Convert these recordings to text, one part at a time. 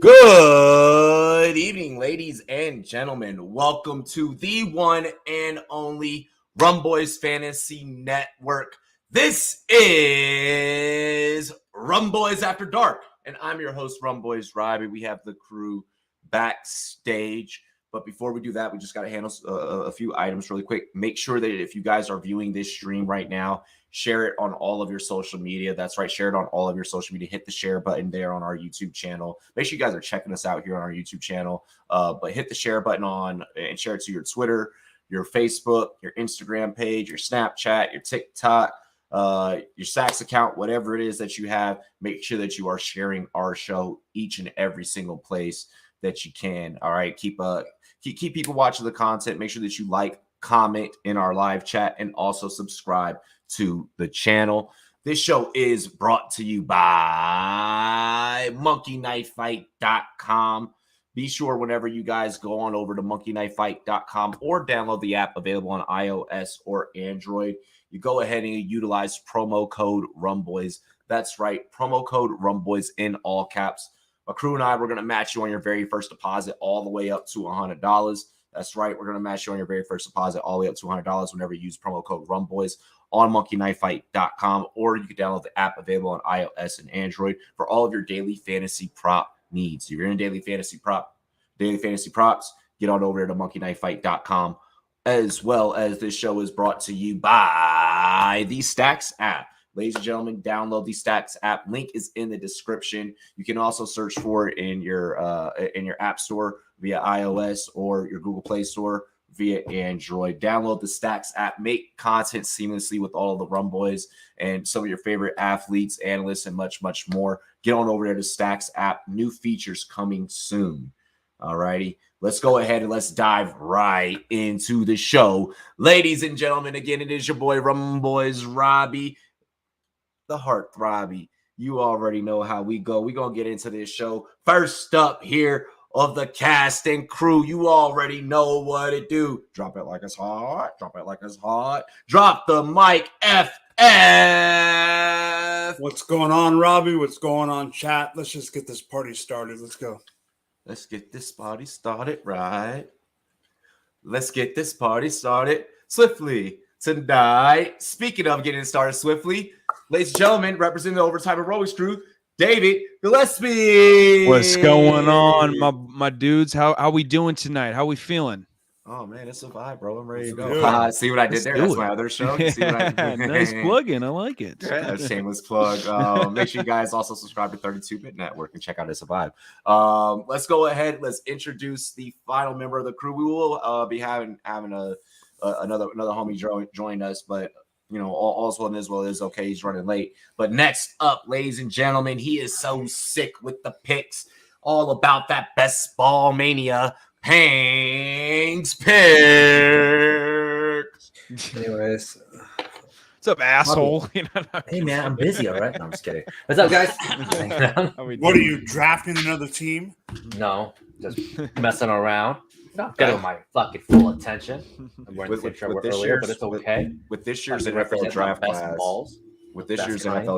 Good evening, ladies and gentlemen. Welcome to the one and only Rumboyz Fantasy Network. This is Rumboyz After Dark, and I'm your host, Rumboyz Robbie. We have the crew backstage. But before we do that, we just got to handle a few items really quick. Make sure that if you guys are viewing this stream right now, share it on all of your social media. That's right. Share it on all of your social media. Hit the share button there on our YouTube channel. Make sure you guys are checking us out here on our YouTube channel. But hit the share button on and share it to your Twitter, your Facebook, your Instagram page, your Snapchat, your TikTok, your Sax account, whatever it is that you have. Make sure that you are sharing our show each and every single place that you can. All right. Keep people watching the content. Make sure that you like, comment in our live chat, and also subscribe to the channel. This show is brought to you by monkeyknifefight.com. Be sure whenever you guys go on over to monkeyknifefight.com or download the app available on iOS or Android, you go ahead and utilize promo code Rumboyz. That's right, promo code Rumboyz in all caps. My crew and I, we're going to match you on your very first deposit all the way up to $100. That's right. We're going to match you on your very first deposit all the way up to $100 whenever you use promo code Rumboyz on monkeyknifefight.com, or you can download the app available on iOS and Android for all of your daily fantasy prop needs. If you're in daily fantasy props, get on over to monkeyknifefight.com. As well as this show is brought to you by the Stacks app. Ladies and gentlemen, download the Stacks app. Link is in the description. You can also search for it in your app store via iOS or your Google Play Store via Android. Download the Stacks app. Make content seamlessly with all of the Rumboyz and some of your favorite athletes, analysts, and much, much more. Get on over there to Stacks app. New features coming soon. All righty. Let's go ahead and let's dive right into the show. Ladies and gentlemen, again, it is your boy Rumboyz Robbie, the Heartthrobby. You already know how we go. We're going to get into this show. First up here of the cast and crew, you already know what it do. Drop it like it's hot. Drop it like it's hot. Drop the mic, FF. What's going on, Robbie? What's going on, chat? Let's just get this party started. Let's go. Let's get this party started right. Let's get this party started swiftly tonight. Speaking of getting started swiftly, ladies and gentlemen, representing the Overtime Heroics crew, David Gillespie. What's going on, my dudes? How we doing tonight? How we feeling? Oh man, it's a vibe, bro. I'm ready to go. See what I did there? That's my other show. You see what I did? Nice plug-in. I like it. Yeah, shameless plug. Make sure you guys also subscribe to 32-Bit Network and check out It's a Vibe. Let's go ahead. Let's introduce the final member of the crew. We will be having another homie join us, but you know, all's well and as well is okay. He's running late. But next up, ladies and gentlemen, he is so sick with the picks, all about that best ball mania. Hangs picks. Anyways, what's up, asshole? Hey man, I'm busy. All right, no, I'm just kidding. What's up, guys? What are you drafting another team? No, just messing around. Not getting my fucking full attention. I'm wearing the same shirt earlier, but it's okay. With this year's NFL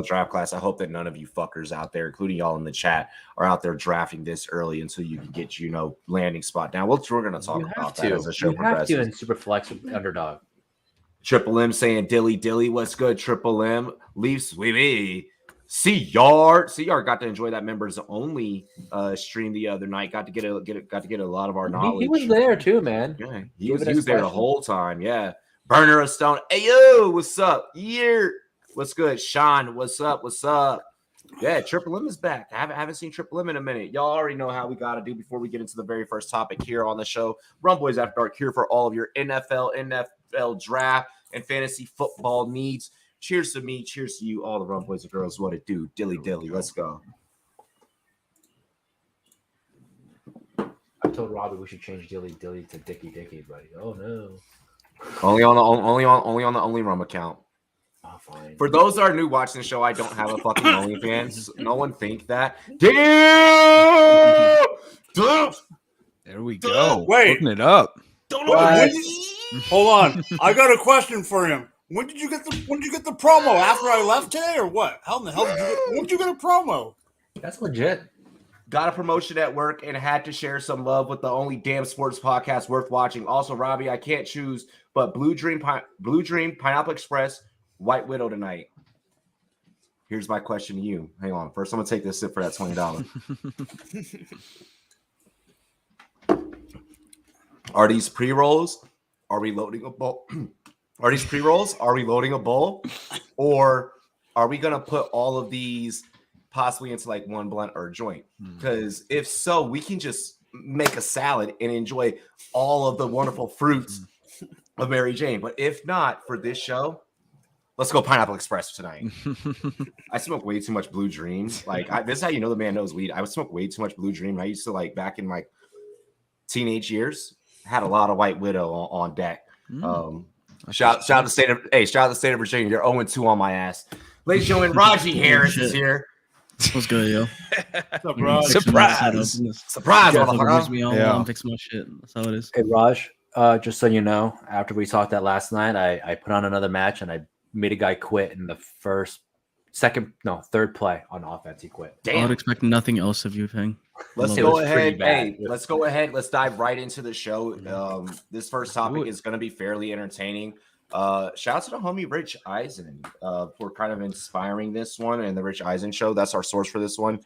draft class, I hope that none of you fuckers out there, including y'all in the chat, are out there drafting this early until you can get landing spot down. We're going to talk about that as the show progresses. You have to in Superflex with Underdog. Triple M saying dilly, what's good? Triple M, leave sweetie. C-Yard got to enjoy that members only stream the other night. Got to get a lot of our knowledge. He was there too, man. Yeah, he was there the whole time. Yeah, Burner of Stone. Hey yo, what's up? What's good? Sean, what's up? Yeah, Triple M is back. I haven't seen Triple M in a minute. Y'all already know how we got to do before we get into the very first topic here on the show. Rumboyz After Dark here for all of your NFL draft and fantasy football needs. Cheers to me. Cheers to you, all the Rumboyz and girls. What it do? Dilly. Let's go. I told Robbie we should change Dilly to Dicky, buddy. Oh no. Only on the Only Rum account. Oh, fine. For those that are new watching the show, I don't have a fucking OnlyFans. No one think that. Damn! There we go. Wait. Putting it up. Hold on. I got a question for him. When did you get the promo? After I left today or what? How in the hell when did you get a promo? That's legit. got a promotion at work and had to share some love with the only damn sports podcast worth watching. Also, Robbie, I can't choose but Blue Dream, Pineapple Express, White Widow tonight. Here's my question to you. Hang on. First, I'm going to take this sip for that $20. Are these pre-rolls? Are we loading a bowl? Are these pre-rolls? Are we loading a bowl? Or are we going to put all of these possibly into like one blunt or a joint? Because if so, we can just make a salad and enjoy all of the wonderful fruits of Mary Jane. But if not, for this show, let's go Pineapple Express tonight. I smoke way too much Blue Dream. Like, this is how you know the man knows weed. I would smoke way too much Blue Dream. I used to, like, back in my teenage years, had a lot of White Widow on deck. Shout out to the state of Virginia. You're 0-2 on my ass. Ladies and gentlemen, Raji Harris is here. What's good, yo? What's up, bro? Surprise, motherfucker. Yeah. I'm fixing my shit. That's how it is. Hey, Raj, just so you know, after we talked that last night, I put on another match and I made a guy quit in the third play on offense. He quit. I would expect nothing else of you, Ping. Let's go ahead. Hey, let's go ahead. Let's dive right into the show. This first topic is going to be fairly entertaining. Shout out to the homie Rich Eisen for kind of inspiring this one and the Rich Eisen show. That's our source for this one.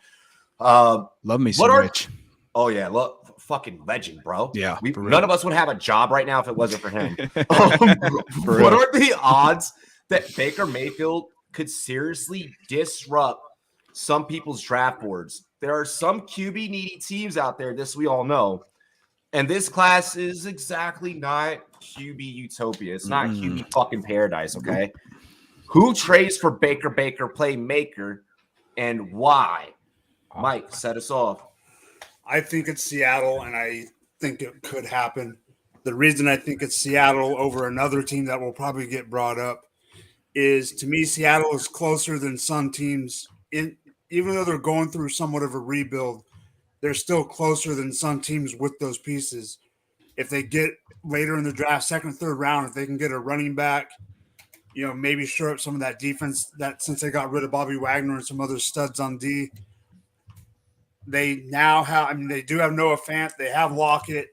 Love me some Rich. Oh yeah, look, fucking legend, bro. Yeah, none of us would have a job right now if it wasn't for him. What are the odds that Baker Mayfield could seriously disrupt some people's draft boards? There are some QB needy teams out there, this we all know. And this class is exactly not QB utopia. It's not QB fucking paradise, okay? Who trades for Baker playmaker and why? Mike, set us off. I think it's Seattle, and I think it could happen. The reason I think it's Seattle over another team that will probably get brought up is, to me, Seattle is closer than some teams. Even though they're going through somewhat of a rebuild, they're still closer than some teams with those pieces. If they get later in the draft, second or third round, if they can get a running back, maybe shore up some of that defense, that since they got rid of Bobby Wagner and some other studs on D, they now have, they do have Noah Fant. They have Lockett.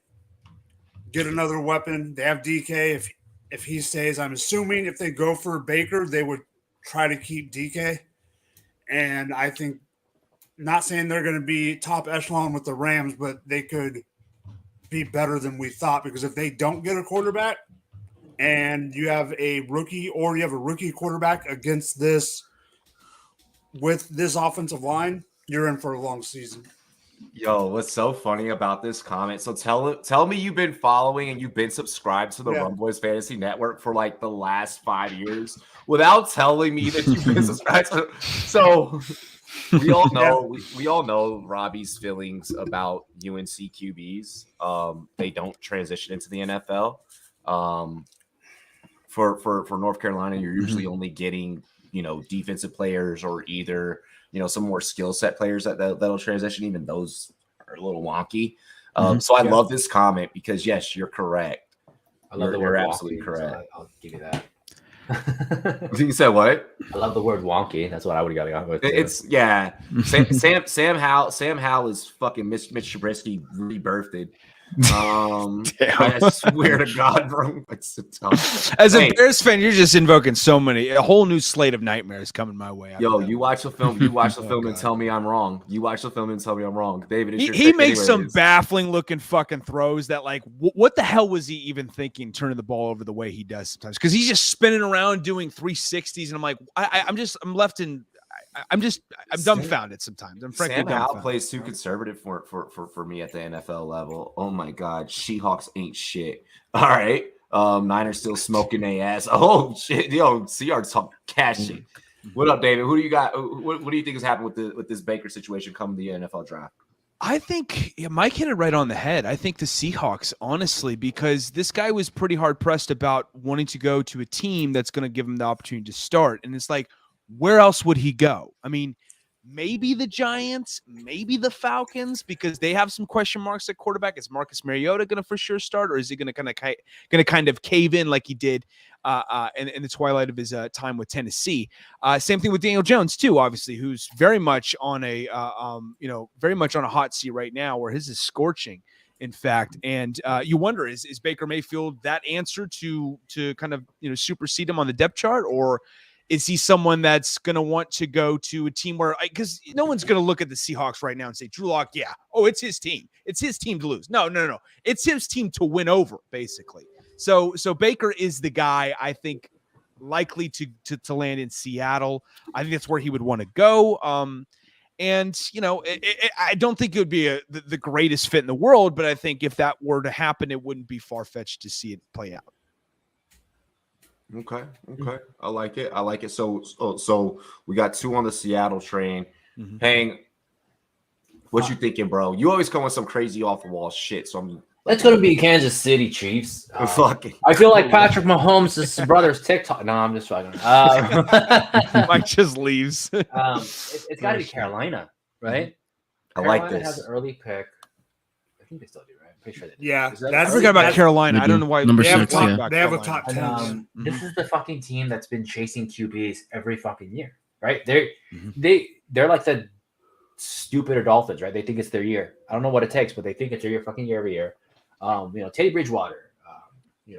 Get another weapon. They have DK. If he stays, I'm assuming if they go for Baker, they would try to keep DK. And I think, not saying they're going to be top echelon with the Rams, but they could be better than we thought, because if they don't get a quarterback and you have a rookie, or you have a rookie quarterback against this with this offensive line, you're in for a long season. Yo, what's so funny about this comment? So tell me you've been following and you've been subscribed to the Rumboyz Fantasy Network for like the last 5 years without telling me that you've been subscribed to. So we all know Robbie's feelings about UNC QBs. They don't transition into the NFL. For North Carolina, you're usually only getting defensive players, or either some more skill set players that'll transition. Even those are a little wonky. So I love this comment because yes, you're correct. I love the word wonky, absolutely correct. So I'll give you that. You said what? I love the word wonky. That's what I would have got with. It's Sam Howell is fucking Mitch Trubisky rebirthed. I swear to God, bro. It's tough. As a Bears fan, you're just invoking a whole new slate of nightmares coming my way. You watch the film. And tell me I'm wrong. You watch the film and tell me I'm wrong, David. He makes some baffling looking fucking throws that, like, what the hell was he even thinking, turning the ball over the way he does sometimes? Because he's just spinning around doing 360s, and I'm like, I'm dumbfounded sometimes. I'm frankly dumbfounded. Sam Howell plays too conservative for me at the NFL level. Oh my God, Seahawks ain't shit. All right, Niners still smoking their ass. Oh shit, Seahawks talk cash shit. What up, David? Who do you got? What do you think has happened with this Baker situation coming the NFL draft? I think Mike hit it right on the head. I think the Seahawks, honestly, because this guy was pretty hard pressed about wanting to go to a team that's going to give him the opportunity to start, and it's like, where else would he go? I mean, maybe the Giants, maybe the Falcons, because they have some question marks at quarterback. Is Marcus Mariota going to for sure start, or is he going to kind of cave in like he did in the twilight of his time with Tennessee? Same thing with Daniel Jones too, obviously, who's very much on a very much on a hot seat right now, where his is scorching. In fact, and you wonder, is Baker Mayfield that answer to kind of supersede him on the depth chart, or is he someone that's going to want to go to a team where, because no one's going to look at the Seahawks right now and say, Drew Lock, yeah, oh, it's his team. It's his team to lose. No. It's his team to win over, basically. So Baker is the guy, I think, likely to land in Seattle. I think that's where he would want to go. And, I don't think it would be the greatest fit in the world, but I think if that were to happen, it wouldn't be far-fetched to see it play out. Okay. I like it. So we got 2 on the Seattle train. Hang, what you thinking, bro? You always come with some crazy off the wall shit. So It's going to be Kansas City Chiefs. Fucking. I feel like Patrick Mahomes' brother's TikTok. No, I'm just fucking. Mike just leaves. It's got to be Carolina, right? I Carolina like this. has an early pick. I think they still do, right? I'm pretty sure they do. Yeah, I forgot about Carolina. I don't know why Number they have, 6, top, yeah. they have a top 10. And, this is the fucking team that's been chasing QBs every fucking year, right? They're like the stupider Dolphins, right? They think it's their year. I don't know what it takes, but they think it's their year, fucking year every year. Teddy Bridgewater,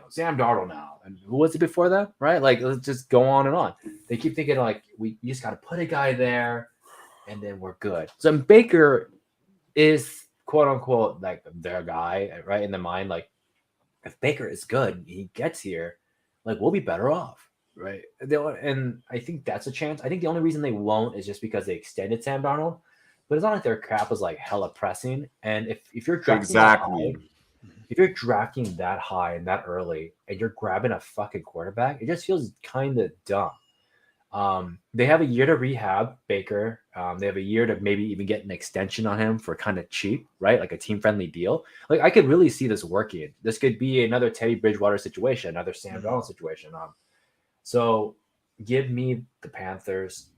Sam Darnold now, and who was it before that, right? Like, let's just go on and on. They keep thinking like we just got to put a guy there, and then we're good. So Baker is quote unquote like their guy, right? In the mind, like if Baker is good, he gets here, like we'll be better off, right? And I think that's a chance. I think the only reason they won't is just because they extended Sam Darnold, but it's not like their cap was like hella pressing. And if you're drafting if you're drafting that high and that early and you're grabbing a fucking quarterback, it just feels kind of dumb. They have a year to rehab Baker. They have a year to maybe even get an extension on him for kind of cheap, right? Like a team-friendly deal. Like I could really see this working. This could be another Teddy Bridgewater situation, another Sam Darnold situation. So give me the Panthers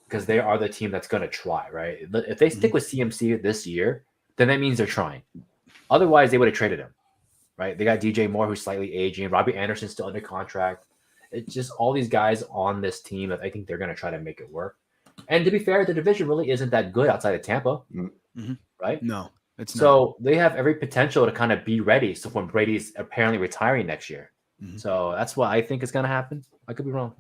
because they are the team that's going to try, right? If they stick with CMC this year, then that means they're trying. Otherwise, they would have traded him, right? They got DJ Moore, who's slightly aging. Robbie Anderson's still under contract. It's just all these guys on this team that I think they're going to try to make it work. And to be fair, the division really isn't that good outside of Tampa, right? No, it's not. So they have every potential to kind of be ready. So when Brady's apparently retiring next year. So that's what I think is going to happen. I could be wrong.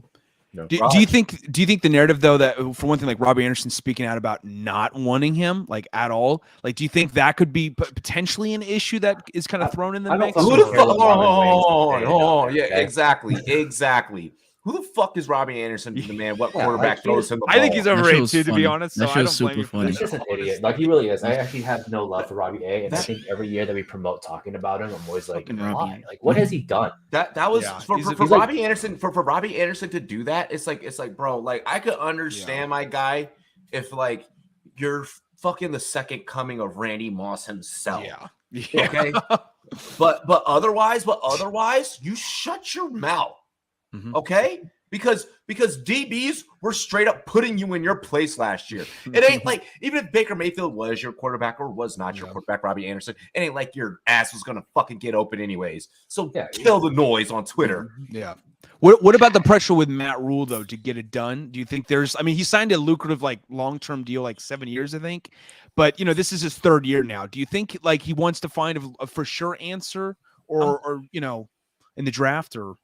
No. Do you think the narrative though that for one thing, like Robbie Anderson speaking out about not wanting him like at all, like do you think that could be potentially an issue that is kind of thrown in the mix? Who the fuck? Yeah, exactly. Who the fuck is Robbie Anderson to the man? What quarterback throws him the ball? I think he's overrated too, to be honest. That So I show's don't blame super you for funny. He's just an idiot. Like he really is. I actually have no love for Robbie A. And I think every year that we promote talking about him, I'm always like, Fucking why? Robbie. Like, what has he done? That was for he's Robbie Anderson for Robbie Anderson to do that. It's like, bro, like I could understand my guy if like you're fucking the second coming of Randy Moss himself. Yeah. Okay. but otherwise, you shut your mouth. Okay. Because DBs were straight up putting you in your place last year. It ain't like, even if Baker Mayfield was your quarterback or was not your quarterback, Robbie Anderson, it ain't like your ass was gonna fucking get open anyways. So kill the noise on Twitter. Yeah. What about the pressure with Matt Rule though to get it done? Do you think he signed a lucrative like long-term deal, like 7 years, I think. But this is his 3rd year now. Do you think like he wants to find a for sure answer or in the draft or?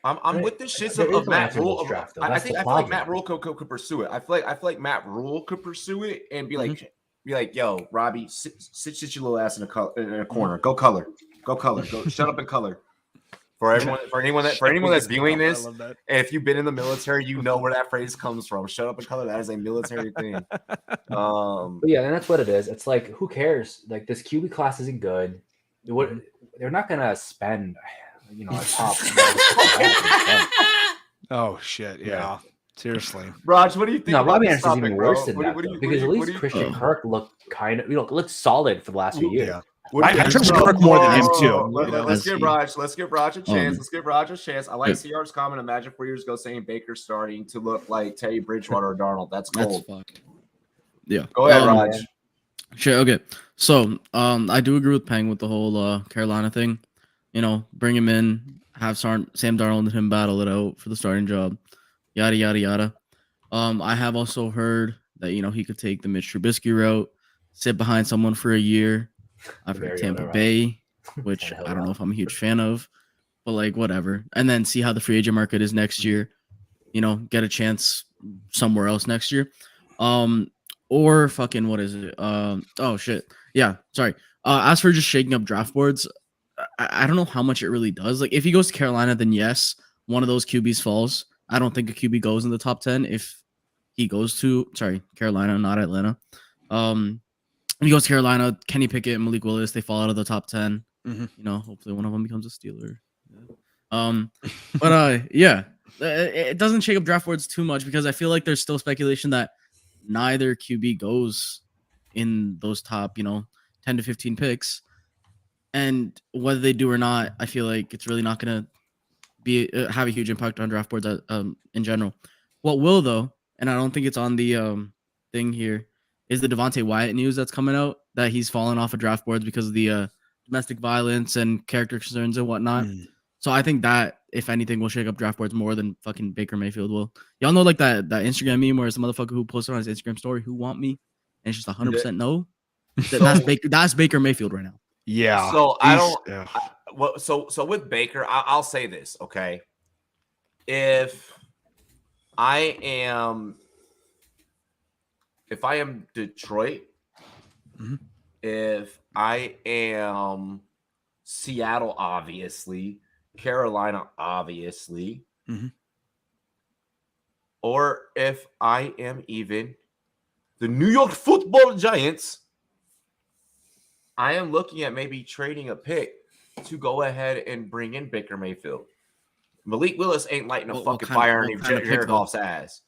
I'm with this shit of Matt Rule. I feel like Matt Rule could pursue it. I feel like Matt Rule could pursue it and be like, yo, Robbie, sit your little ass in a corner. Go color. Go shut up and color. For anyone that's viewing this, and if you've been in the military, you know where that phrase comes from. Shut up and color. That is a military thing. But yeah, and that's what it is. It's like, who cares? Like this QB class isn't good. They're not gonna spend. A top. Oh shit! Yeah, seriously. Raj, what do you think? No, Robbie Anderson's even worse than that because at least Christian Kirk looked kind of, looked solid for the last few years. I trust Kirk more than him too. Let's give Raj a chance. I like CR's comment. Imagine 4 years ago saying Baker starting to look like Teddy Bridgewater or Darnold. That's cold. Yeah. Go ahead, Raj. Shit. Okay. So, I do agree with Peng with the whole Carolina thing. You know, bring him in, have Sam Darnold and him battle it out for the starting job. Yada yada yada. I have also heard that he could take the Mitch Trubisky route, sit behind someone for a year. I've heard Tampa Bay, which I don't know if I'm a huge fan of, but like whatever. And then see how the free agent market is next year. Get a chance somewhere else next year. Or fucking what is it? Oh shit. Yeah, sorry. As for just shaking up draft boards, I don't know how much it really does. Like if he goes to Carolina, then yes, one of those QBs falls. I don't think a QB goes in the top 10 if he goes to Carolina, not Atlanta. If he goes to Carolina, Kenny Pickett and Malik Willis, they fall out of the top 10. Hopefully one of them becomes a Steeler. Yeah. It doesn't shake up draft boards too much because I feel like there's still speculation that neither QB goes in those top, 10 to 15 picks. And whether they do or not, I feel like it's really not going to have a huge impact on draft boards in general. What will, though, and I don't think it's on the thing here, is the Devontae Wyatt news that's coming out that he's fallen off of draft boards because of the domestic violence and character concerns and whatnot. So I think that, if anything, will shake up draft boards more than fucking Baker Mayfield will. Y'all know like that Instagram meme where it's a motherfucker who posted on his Instagram story, "Who want me?" And it's just 100% no. That's Baker Mayfield right now. Yeah. So I don't. So with Baker, I'll say this, okay? If I am Detroit, if I am Seattle, obviously, Carolina, obviously, or if I am even the New York Football Giants, I am looking at maybe trading a pick to go ahead and bring in Baker Mayfield. Malik Willis ain't lighting a fucking fire underneath Jared Goff's ass.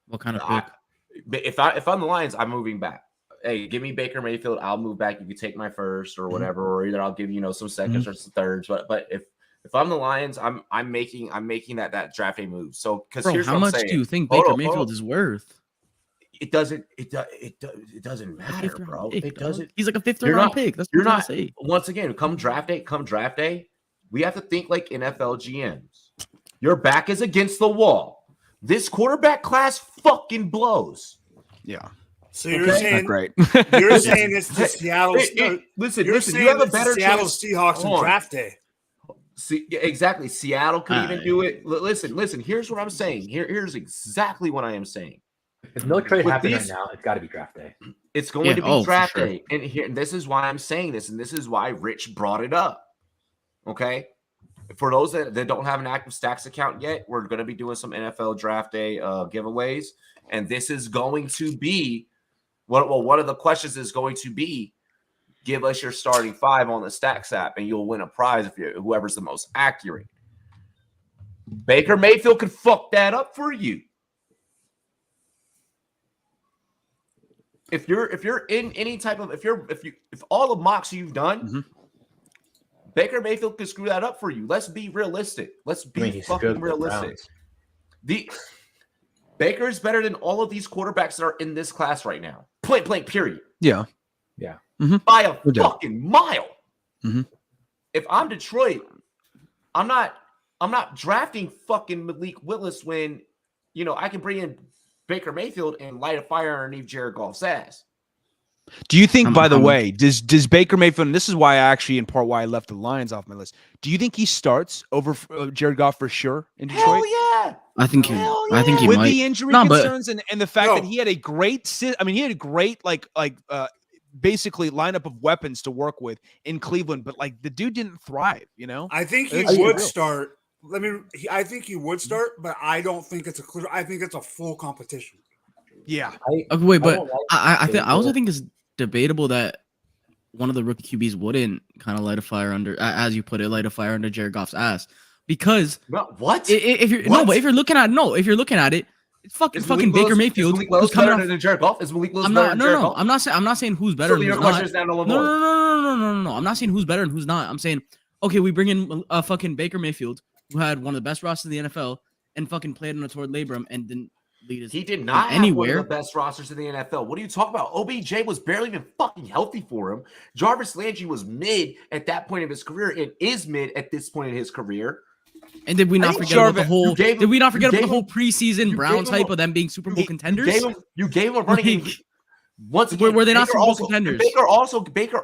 What kind of pick? If I'm the Lions, I'm moving back. Hey, give me Baker Mayfield. I'll move back. You can take my first or whatever, or either I'll give you some seconds or some thirds. But if I'm the Lions, I'm making that draft day move. So because here's how what much I'm saying. do you think Baker Mayfield is worth? It doesn't matter, bro. Pick, it doesn't. He's like a fifth round pick. That's what you're not saying. Once again, come draft day, we have to think like NFL GMs. Your back is against the wall. This quarterback class fucking blows. Yeah. So you're saying great. You're saying it's the Seattle. Listen. You're You have a better Seattle chance. Seahawks on draft day. See, exactly. Seattle could even do it. Listen. Here's what I'm saying. Here's exactly what I am saying. If no trade happens right now, it's got to be draft day. It's going to be draft day, and this is why I'm saying this, and this is why Rich brought it up. Okay, for those that don't have an active Stacks account yet, we're going to be doing some NFL draft day giveaways, and this is going to be one of the questions is going to be, give us your starting five on the Stacks app, and you'll win a prize if whoever's the most accurate. Baker Mayfield could fuck that up for you. If you're in any type of if all the mocks you've done, Baker Mayfield could screw that up for you. Let's be realistic. Let's be fucking realistic. Baker is better than all of these quarterbacks that are in this class right now. Point blank, period. Yeah. By a fucking mile. If I'm Detroit, I'm not drafting fucking Malik Willis when I can bring in Baker Mayfield and light a fire underneath Jared Goff's ass. Do you think, by the way, does Baker Mayfield, and this is why I actually, in part, why I left the Lions off my list. Do you think he starts over Jared Goff for sure in Detroit? Hell yeah. I think he with might. The injury concerns and the fact that he had a great, basically lineup of weapons to work with in Cleveland, but like the dude didn't thrive, I think he would start. I think he would start, but I don't think it's I think it's a full competition. Yeah. I also think it's debatable that one of the rookie QBs wouldn't kind of light a fire under, as you put it, light a fire under Jared Goff's ass, because if you're looking at it, it's fucking Baker Mayfield who's coming off. Jared Goff? Is Malik Willis No. I'm not saying who's better. So your question is now null and void. No. I'm not saying who's better and who's not. I'm saying, okay, we bring in fucking Baker Mayfield, who had one of the best rosters in the NFL and fucking played on a torn labrum and didn't lead his He did team not have one anywhere. of the best rosters in the NFL. What are you talking about? OBJ was barely even fucking healthy for him. Jarvis Landry was mid at that point of his career and is mid at this point in his career. And did we not think forget about the Jarvis- whole? you gave Did him- we not you forget about gave the whole him- preseason you Browns gave him hype of them being Super Bowl You contenders? you gave him a running game. Like, Once again, were they not Baker Super Bowl also- contenders? Baker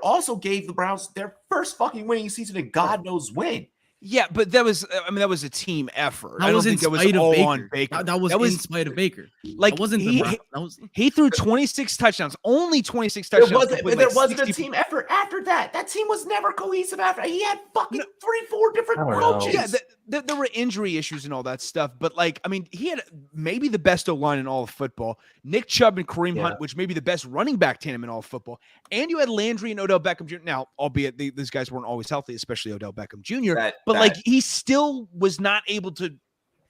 also gave the Browns their first fucking winning season in God knows when. Yeah, but that was a team effort. I That don't was in think that was spite of all Baker. on Baker. That was in spite of Baker. Like That wasn't the he, Browns. That was he threw 26 touchdowns, only 26 There touchdowns. wasn't, complete there like wasn't a 60 team effort after that. That team was never cohesive after. He had fucking 3-4 different I don't know. coaches. Yeah, there were injury issues and all that stuff, but like, I mean, he had maybe the best O-line in all of football. Nick Chubb and Kareem Hunt, which may be the best running back tandem in all of football. And you had Landry and Odell Beckham Jr. Now, albeit these guys weren't always healthy, especially Odell Beckham Jr. But like, he still was not able to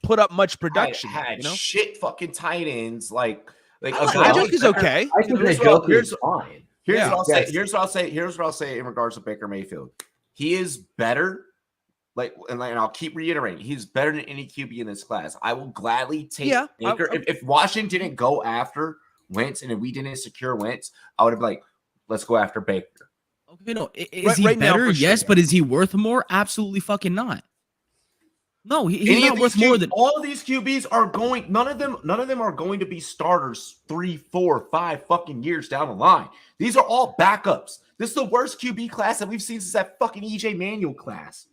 put up much production. Had you know, shit fucking tight ends like a I guy think like is Baker- okay. I think Here's the what- joke here's- is fine. Here's Yeah. what I'll say. Yes. Here's what I'll say in regards to Baker Mayfield. He is better. And I'll keep reiterating, he's better than any QB in this class. I will gladly take Baker. If Washington didn't go after Wentz and if we didn't secure Wentz, I would have been like, let's go after Baker. okay. No, is he right now, better? for sure, Yes, yeah. but is he worth more? Absolutely fucking not. No, he's Any not of worth these more Q- than. all of these QBs are going. None of them are going to be starters 3, 4, 5 fucking years down the line. These are all backups. This is the worst QB class that we've seen since that fucking EJ Manuel class.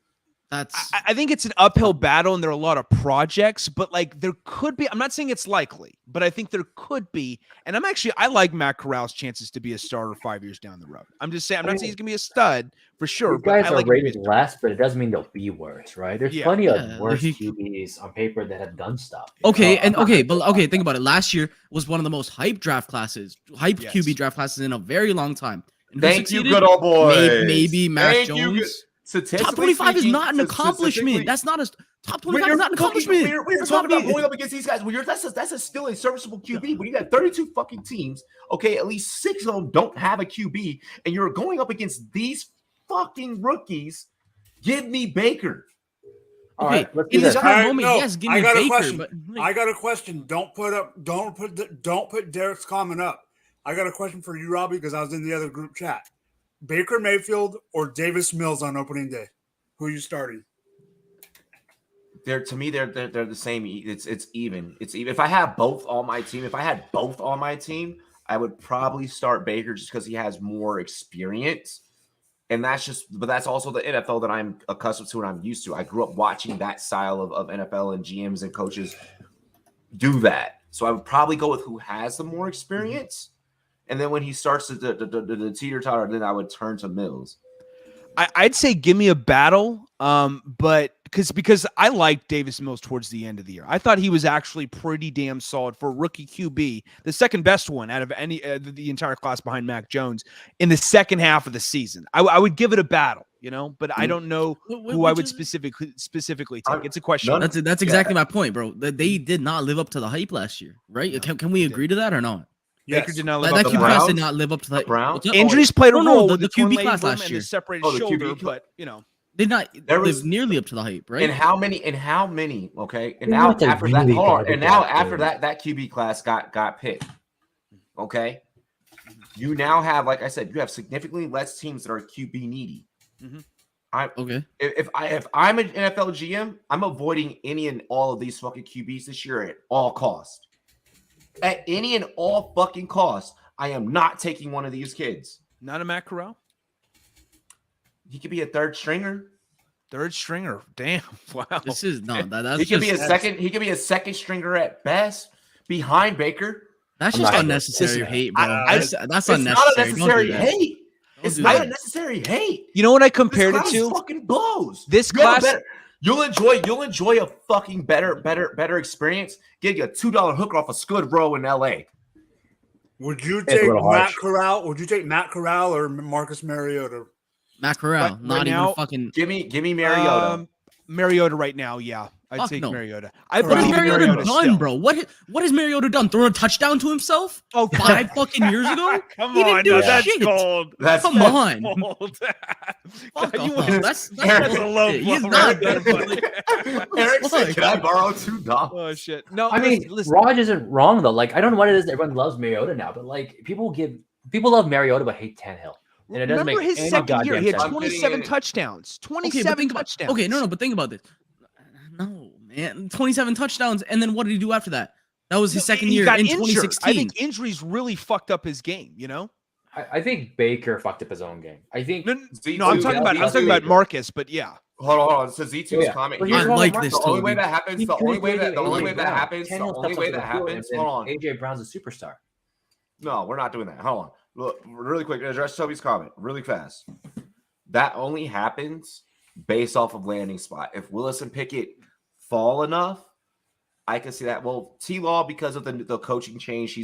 That's I think it's an uphill battle, and there are a lot of projects, but like there could be. I'm not saying it's likely, but I think there could be. And I like Matt Corral's chances to be a starter 5 years down the road. I'm just saying, I'm not saying he's gonna be a stud for sure. These But guys I are like him to be a rated starter. less, but it doesn't mean they'll be worse, right? There's Yeah. plenty of Yeah, worse like- QBs on paper that have done stuff. okay, So, and I'm not okay, gonna but go okay, off think that. about it. Last year was one of the most hyped draft classes, hyped Yes. QB draft classes in a very long time. And who Thank you, succeeded? good old boys. Maybe Mac Thank you, good- Jones. Statistically Top 25 is speaking- not an accomplishment. That's not a top 25 is not an accomplishment. We're That's talking not about going up against these guys. Well, that's a still a serviceable QB. When you got 32 fucking teams, okay, at least 6 of them don't have a QB, and you're going up against these fucking rookies. Give me Baker. All Okay, right, let's do in this this. current All right, moment, no, yes, give I me got a Baker, question. but I got a question. Don't put Derek's comment up. I got a question for you, Robbie, because I was in the other group chat. Baker Mayfield or Davis Mills on opening day? Who are you starting? They're the same. It's even. It's even. If I had both on my team, I would probably start Baker just because he has more experience. And that's also the NFL that I'm accustomed to and I'm used to. I grew up watching that style of NFL and GMs and coaches do that. So I would probably go with who has the more experience. And then when he starts the teeter-totter, then I would turn to Mills. I'd say give me a battle, but because I liked Davis Mills towards the end of the year. I thought he was actually pretty damn solid for a rookie QB, the second best one out of any the entire class behind Mac Jones in the second half of the season. I would give it a battle, but I don't know who I would specifically take. It's a question. that's exactly my point, bro. They did not live up to the hype last year, right? Can we agree to that or not? Baker did not live That up QB to class Browns? did not live up to the Browns? What's up? Injuries played a No, role the with the torn QB class labrum last and year. the separated Oh, the shoulder, QB but Did not There live was- nearly up to the hype, right? And how many? Okay, and You're now not the after that, really hold on. garbage And now out after there. that QB class got picked. Okay, you now have, like I said, you have significantly less teams that are QB needy. Okay. If I'm an NFL GM, I'm avoiding any and all of these fucking QBs this year at all costs. At any and all fucking costs, I am not taking one of these kids. not a Matt Corral. He could be a third stringer. Third stringer. Damn. Wow. This is no. That's He could be a just second. He could be a second stringer at best, behind Baker. that's I'm just not- unnecessary listen, hate, bro. That's It's unnecessary. not a Don't do necessary that. hate. Don't It's do not that. a necessary hate. You know what I This compared it class to? fucking blows. This You have a class. better- You'll enjoy a fucking better experience. Get you a $2 hooker off a Skid Row in LA. Would you It's a take little Matt harsh. Corral? Would you take Matt Corral or Marcus Mariota? Matt Corral, Right not now- even fucking. Give me Mariota. Mariota right now, yeah. I'd Fuck take no. Mariota. I What has believe in Mariota Mariota done, still. bro? What has Mariota done? Throw a touchdown to himself? Oh, 5 fucking years ago? Come He didn't on, do no, that's shit. gold. Come on. Gold. Fuck You off. went- That's that's a low He's blow not. right there, buddy. Eric said, Fuck. "Can I borrow $2?" Oh shit. No, I mean, listen. Raj isn't wrong though. Like, I don't know what it is. Everyone loves Mariota now, but like, people love Mariota but hate Tannehill. And it doesn't Remember make his any second year, he had goddamn sense. 27 touchdowns. 27 touchdowns. Okay, no, but think about this. No, man. 27 touchdowns, and then what did he do after that? That was his second He year got in injured. 2016. I think injuries really fucked up his game, you know? I think Baker fucked up his own game. I think No, Z2, I'm talking about Marcus, but yeah. Hold on. So Z2's Yeah. comment. But here. here's I what like Mark- this, The only Toby. way that happens. He's The only way that Brown. happens. The Tannehill only steps way up to that the happens. field, Hold on. and AJ Brown's a superstar. No, we're not doing that. Hold on. Look, really quick. Address Toby's comment really fast. That only happens based off of landing spot. If Willis and Pickett fall enough, I can see that. Well, T-Law, because of the coaching change,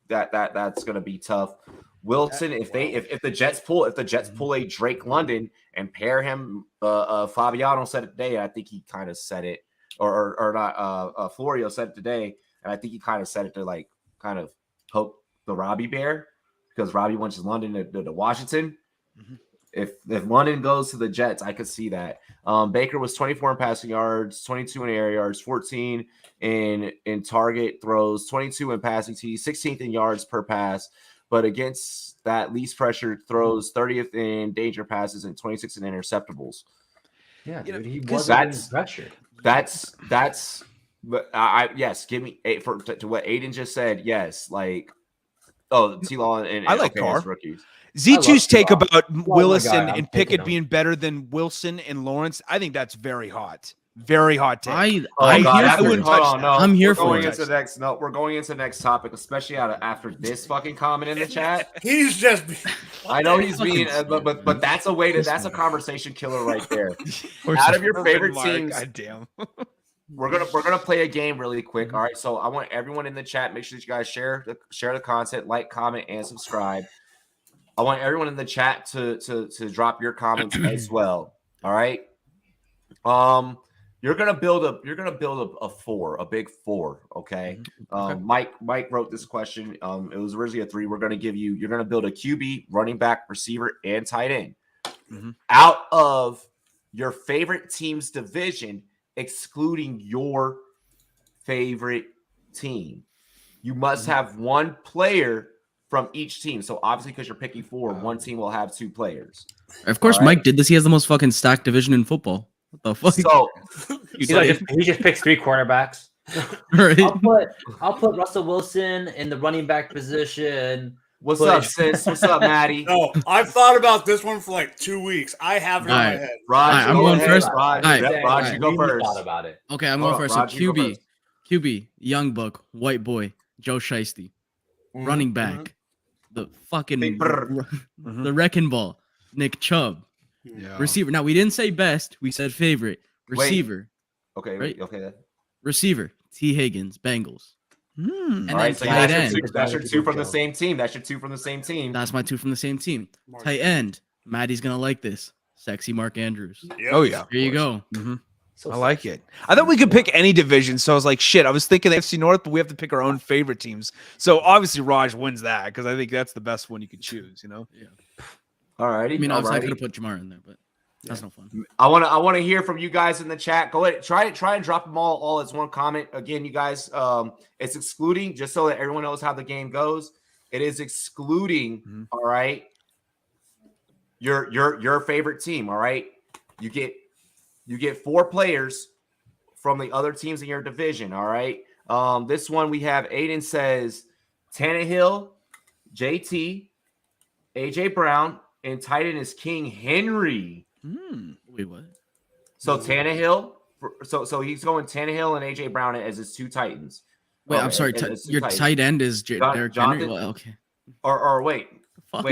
that's going to be tough. Wilson, if the Jets pull a Drake London and pair him, Fabiano said it today. I think he kind of said it, or not. Florio said it today, and I think he kind of said it to like kind of poke the Robbie Bear because Robbie wants London to Washington. Mhm. If London goes to the Jets, I could see that. Baker was 24 in passing yards, 22 in air yards, 14 in target throws, 22 in passing TDs, 16th in yards per pass. But against that least pressure throws, 30th in danger passes, and 26 in interceptables. Yeah, You know, dude, he 'cause wasn't being pressured. That's but yes, give me to what Aiden just said. Yes, like T-Law and I like okay, Carr. that's rookies. Z2's take T-Law. about Willis God, and I'm taking Pickett him. being better than Wilson and Lawrence, I think that's very hot. Very hot take. I'm God, here I for wouldn't it. touch that. No, I'm here we're for going it. into next. No, we're going into the next topic, especially after this fucking comment in the chat. He's just I know he's being, but that's a conversation killer right there. Or Out of your favorite Mark, teams, goddamn. we're gonna play a game really quick. All right, so I want everyone in the chat. Make sure that you guys share the content, like, comment, and subscribe. I want everyone in the chat to drop your comments as well. All right. You're gonna build a four, a big four. Okay. Okay. Mike wrote this question. It was originally a 3. You're gonna build a QB, running back, receiver, and tight end out of your favorite team's division, excluding your favorite team. You must have one player from each team. So obviously, because you're picking 4, one team will have 2 players. Of course, All right. Mike did this. He has the most fucking stacked division in football. What the fuck? So He just picks 3 cornerbacks. Right? I'll put Russell Wilson in the running back position. what's But- up, sis? What's up, Maddie? no. I've thought about this one for like 2 weeks. I have it in my Alright. head. Raj, Alright, I'm go going ahead. first. Raj, Alright. yep, Raj, you go Really first. thought about it. Okay, I'm Hold going on, first. Raj, So you go QB, first. QB, Young Buck, White Boy, Joe Shiesty. Running back, the fucking Big brr. the wrecking ball, Nick Chubb. Yeah. Receiver. Now we didn't say best. We said favorite. Receiver. Okay, Right. okay. Receiver. T. Higgins, Bengals. And All right, then so tight that's end. your 2 from the same team. That's your 2 from the same team. That's my 2 from the same team. Tight end. Maddie's gonna like this. Sexy Mark Andrews. Yep. Oh yeah. Here you go. So I like it. I thought we could pick any division, so I was like, shit. I was thinking the FC North, but we have to pick our own favorite teams. So obviously Raj wins that because I think that's the best one you could choose. You know. All righty. I mean, obviously I could alrighty. have put Jamar in there, but that's no fun. I want to hear from you guys in the chat. Go ahead, try and drop them all as one comment. Again, you guys, it's excluding, just so that everyone knows how the game goes. It is excluding. All right, your favorite team. All right, you get 4 players from the other teams in your division. All right. This one we have Aiden says Tannehill, JT, AJ Brown, and tight end is King Henry. Wait, what? So Tannehill, so he's going Tannehill and AJ Brown as his 2 Titans. Wait, I'm Okay, sorry. as 2 Your Titans. tight end is Derrick Henry. Jonathan- Well, okay. Or wait, Fuck.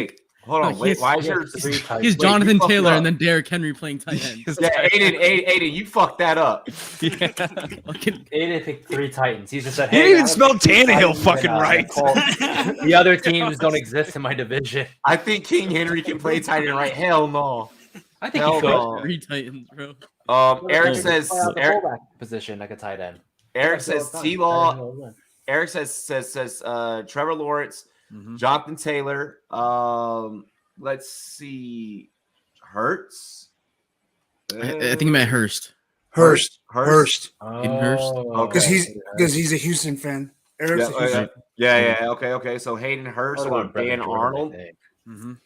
hold on, No, wait. he's- Why is Yeah, your 3 tight He's Wait, you Jonathan fucked Taylor up. and then Derrick Henry playing tight end. Yeah, Aiden, you fucked that up. Fucking- Aiden picked 3 Titans. He just said, He "Hey, didn't even I spell don't think Tannehill Titans fucking and, right. call- the other teams don't exist in my division." I think King Henry can play tight end right. Hell no. I think Hell he could. no. 3 Titans, bro. Eric says Play out the Eric, fullback position like a tight end. Eric That's all says the time. T-Law. Eric says Trevor Lawrence, Mhm. Jonathan Taylor. Let's see, Hurts. I think he meant Hurst. Hurst. Hurst. Hayden Hurst? Okay. Because he's a Houston fan. Eric's a Houston. Yeah. Okay. So Hayden Hurst or Dan Arnold. Mhm.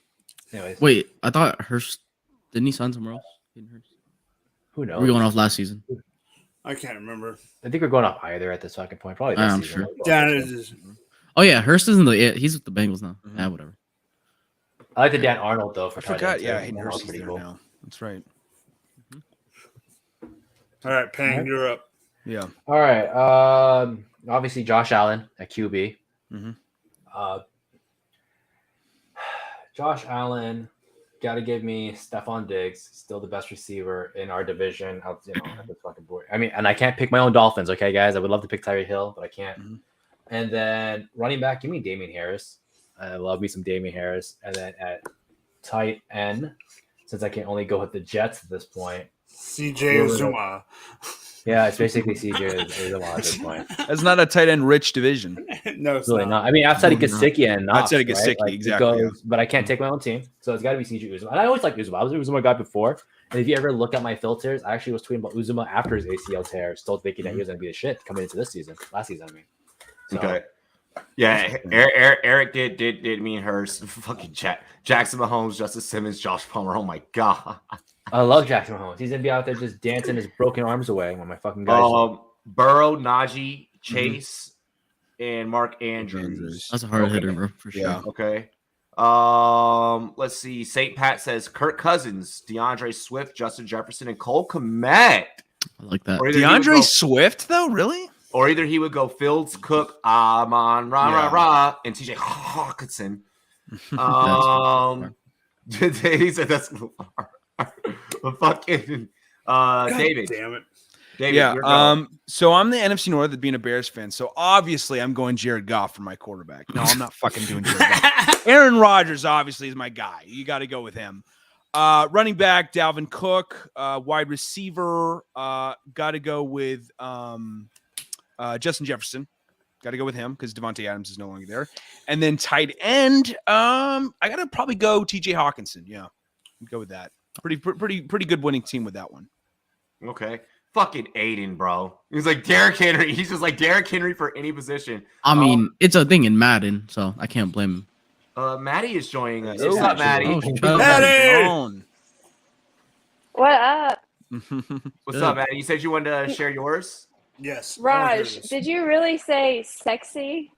Anyways, Wait, I thought Hurst didn't he sign somewhere else? Hayden Hurst. who knows? We were going off last season. I can't remember. I think we're going off either at this fucking point. Probably this I'm season. sure. Dan is Oh yeah, Hurst isn't he's with the Bengals now. Mhm. Yeah, whatever. I like the Dan Arnold though. For I tight forgot. end, too. Yeah, Hayden That Hurst was is pretty there cool. now. That's right. all right. Pang, you're up. Yeah. All right. Obviously Josh Allen at QB. Mhm. Josh Allen, got to give me Stephon Diggs, still the best receiver in our division. At the fucking board. I mean, and I can't pick my own Dolphins, okay, guys? I would love to pick Tyreek Hill, but I can't. Mhm. And then running back, give me Damian Harris. I love me some Damian Harris. And then at tight end, since I can only go with the Jets at this point. CJ Uzuma. Yeah, it's basically CJ Uzomah at this point. That's not a tight end rich division. No, it's Really not. not. I mean, outside of No, Gesicki and Knox, Outside of Gesicki, right? exactly, yeah. But I can't take my own team, so it's got to be CJ Uzomah. And I always like Uzomah. I was an Uzomah guy before. And if you ever look at my filters, I actually was tweeting about Uzomah after his ACL tear, still thinking that he was going to be the shit coming into this season, last season. I mean, so, Okay. Yeah, Eric did mean Hurst. Fucking Jackson Mahomes, Justice Simmons, Josh Palmer. Oh my god. I love Jackson Mahomes. He's gonna be out there just dancing his broken arms away when my fucking guys. Burrow, Najee, Chase, and Mark Andrews. That's a hard Okay. hitter, bro, for sure. Yeah. Okay. Let's see. St. Pat says Kirk Cousins, DeAndre Swift, Justin Jefferson, and Cole Kmet. I like that. Or either, he would DeAndre go, Swift, though, really? or either he would go Fields, Cook, Amon, Ra, and TJ Hawkinson. He said that's but fucking David. Damn it. David, Yeah. you're going. So I'm the NFC North being a Bears fan. So obviously I'm going Jared Goff for my quarterback. No, I'm not fucking doing Jared Goff. Aaron Rodgers obviously is my guy. You got to go with him. Running back, Dalvin Cook. Wide receiver, got to go with Justin Jefferson. Got to go with him because Devontae Adams is no longer there. And then tight end, I got to probably go TJ Hawkinson. Yeah, go with that. Pretty good winning team with that one. Okay. Fucking Aiden, bro. He's like Derrick Henry. He's just like Derrick Henry for any position. I mean, it's a thing in Madden, so I can't blame him. Maddie is joining us. Oh, What's up, Maddie? Oh, shut up. Maddie! What up? What's up, Maddie? You said you wanted to share yours? Yes. Raj, did you really say sexy?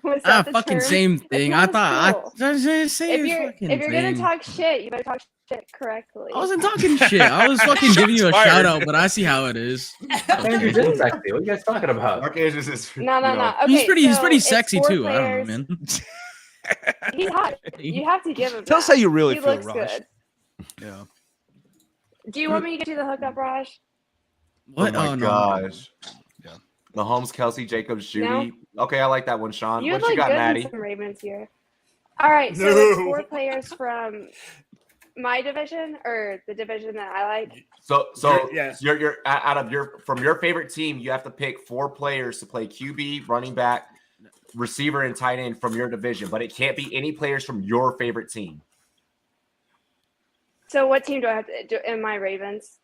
Was that the Fucking term? same That's thing. not I thought cool. I just say If you're fucking gonna thing. talk shit, you better talk shit correctly. I wasn't talking shit. I was fucking giving you a Shots shout fired. out, but I see how it is. Andrews is sexy. What are you guys talking about? Mark Andrews is. No. Okay, he's pretty so it's sexy 4 too. I don't players. know, man. He's hot. You have to give him. Tell us that. how you really He feel, looks Raj. good. Yeah. Do you want me to get you the hookup, Raj? What? Oh my no. gosh. Yeah. Mahomes, Kelsey, Jacobs, Judy. No. Okay, I like that one, Sean. You What look you got, good Maddie? in some Ravens here. All right, so it's No. 4 players from my division or the division that I like. So Yes. you're out of from your favorite team, you have to pick 4 players to play QB, running back, receiver, and tight end from your division, but it can't be any players from your favorite team. So what team do I have to do? Am I Ravens?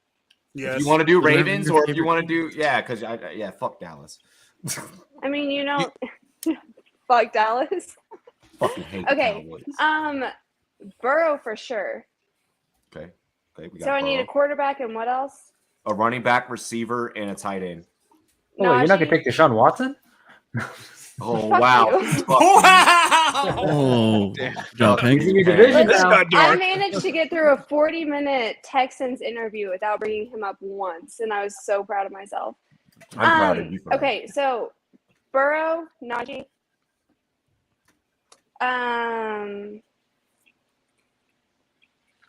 Yes. If you want to do Whatever Ravens, your or if you favorite want to do because fuck Dallas. I mean, you know, fuck Dallas. Fucking hate the Okay. Cowboys. Burrow for sure. Okay, we got So I need a Burrow. quarterback and what else? A running back, receiver, and a tight end. Oh, you're not gonna Najee. pick Deshaun Watson? Oh Fuck wow! you. Wow. Oh, Damn. John He's in Pink. your division This now. got I dark. managed to get through a 40-minute Texans interview without bringing him up once, and I was so proud of myself. I'm proud of you for that. Okay, so Burrow, Najee.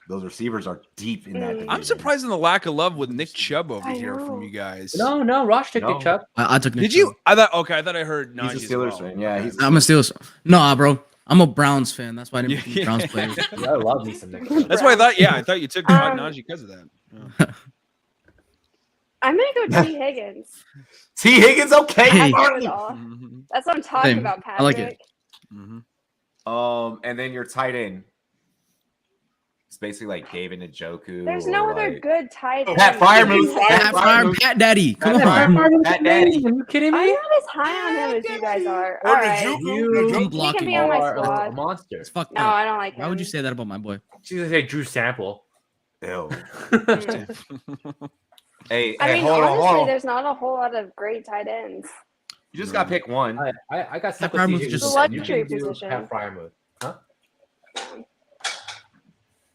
Those receivers are deep in that. I'm I'm division. surprised in the lack of love with Nick Chubb over I here know. from you guys. No, Rosh took No. Nick Chubb. I took Nick Did you? Chubb. I thought I heard Najee He's a as Steelers well. fan. Yeah, he's. I'm a Steelers. No, bro. I'm a Browns fan. That's why I didn't pick Yeah. Browns players. Yeah, I love me some Nick Chubb. That's why I thought. Yeah, I thought you took Um, Najee because of that. Yeah. I'm gonna go T. Higgins. T. Higgins, okay. Hey. After it all. Mhm. That's what I'm talking Same. about, I Patrick. like it. Mhm. And then your tight end. It's basically like David Njoku. There's or no other like- good tight end. Pat Freiermuth. Pat Fryer, Pat Daddy. Come Pat on. Freiermuth, Pat Daddy. Are you kidding I'm me? not as high on him as you guys are. Or All right. Njoku. You- Njoku. I'm He blocking can be you. on my Are a squad. monster. It's fucked No, up. I don't like him. Why would you say that about my boy? She's gonna say Drew Sample. Ew. Mm. Hey, I mean, hold honestly, on. there's not a whole lot of great tight ends. You just got to pick one. I got stuck Pat with Freiermuth TJ. just It's a said You luxury can do position. Pat Freiermuth. Huh?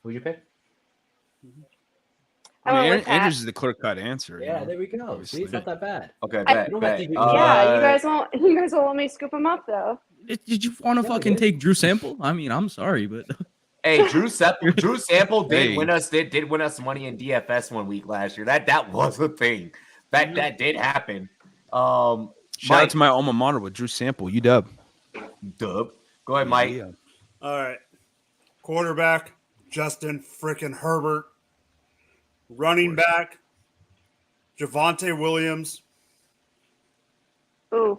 Who'd you pick? I I mean, went Aaron with Pat. Andrews is the clear-cut answer. you Yeah, know, there we go. obviously. See, it's not that bad. Okay, I- bet, You don't have bet. to do- Yeah, you guys won't. You guys won't let me scoop him up though. Did you want to Yeah, fucking dude. take Drew Sample? I mean, I'm sorry, but Hey, Drew Sample did Hey. win us money in DFS one week last year. That was a thing. That did happen. Shout Mike, out to my alma mater with Drew Sample, UW. Dub. Go ahead, Mike. Yeah. All right. Quarterback, Justin frickin' Herbert. Running back, Javonte Williams. Ooh,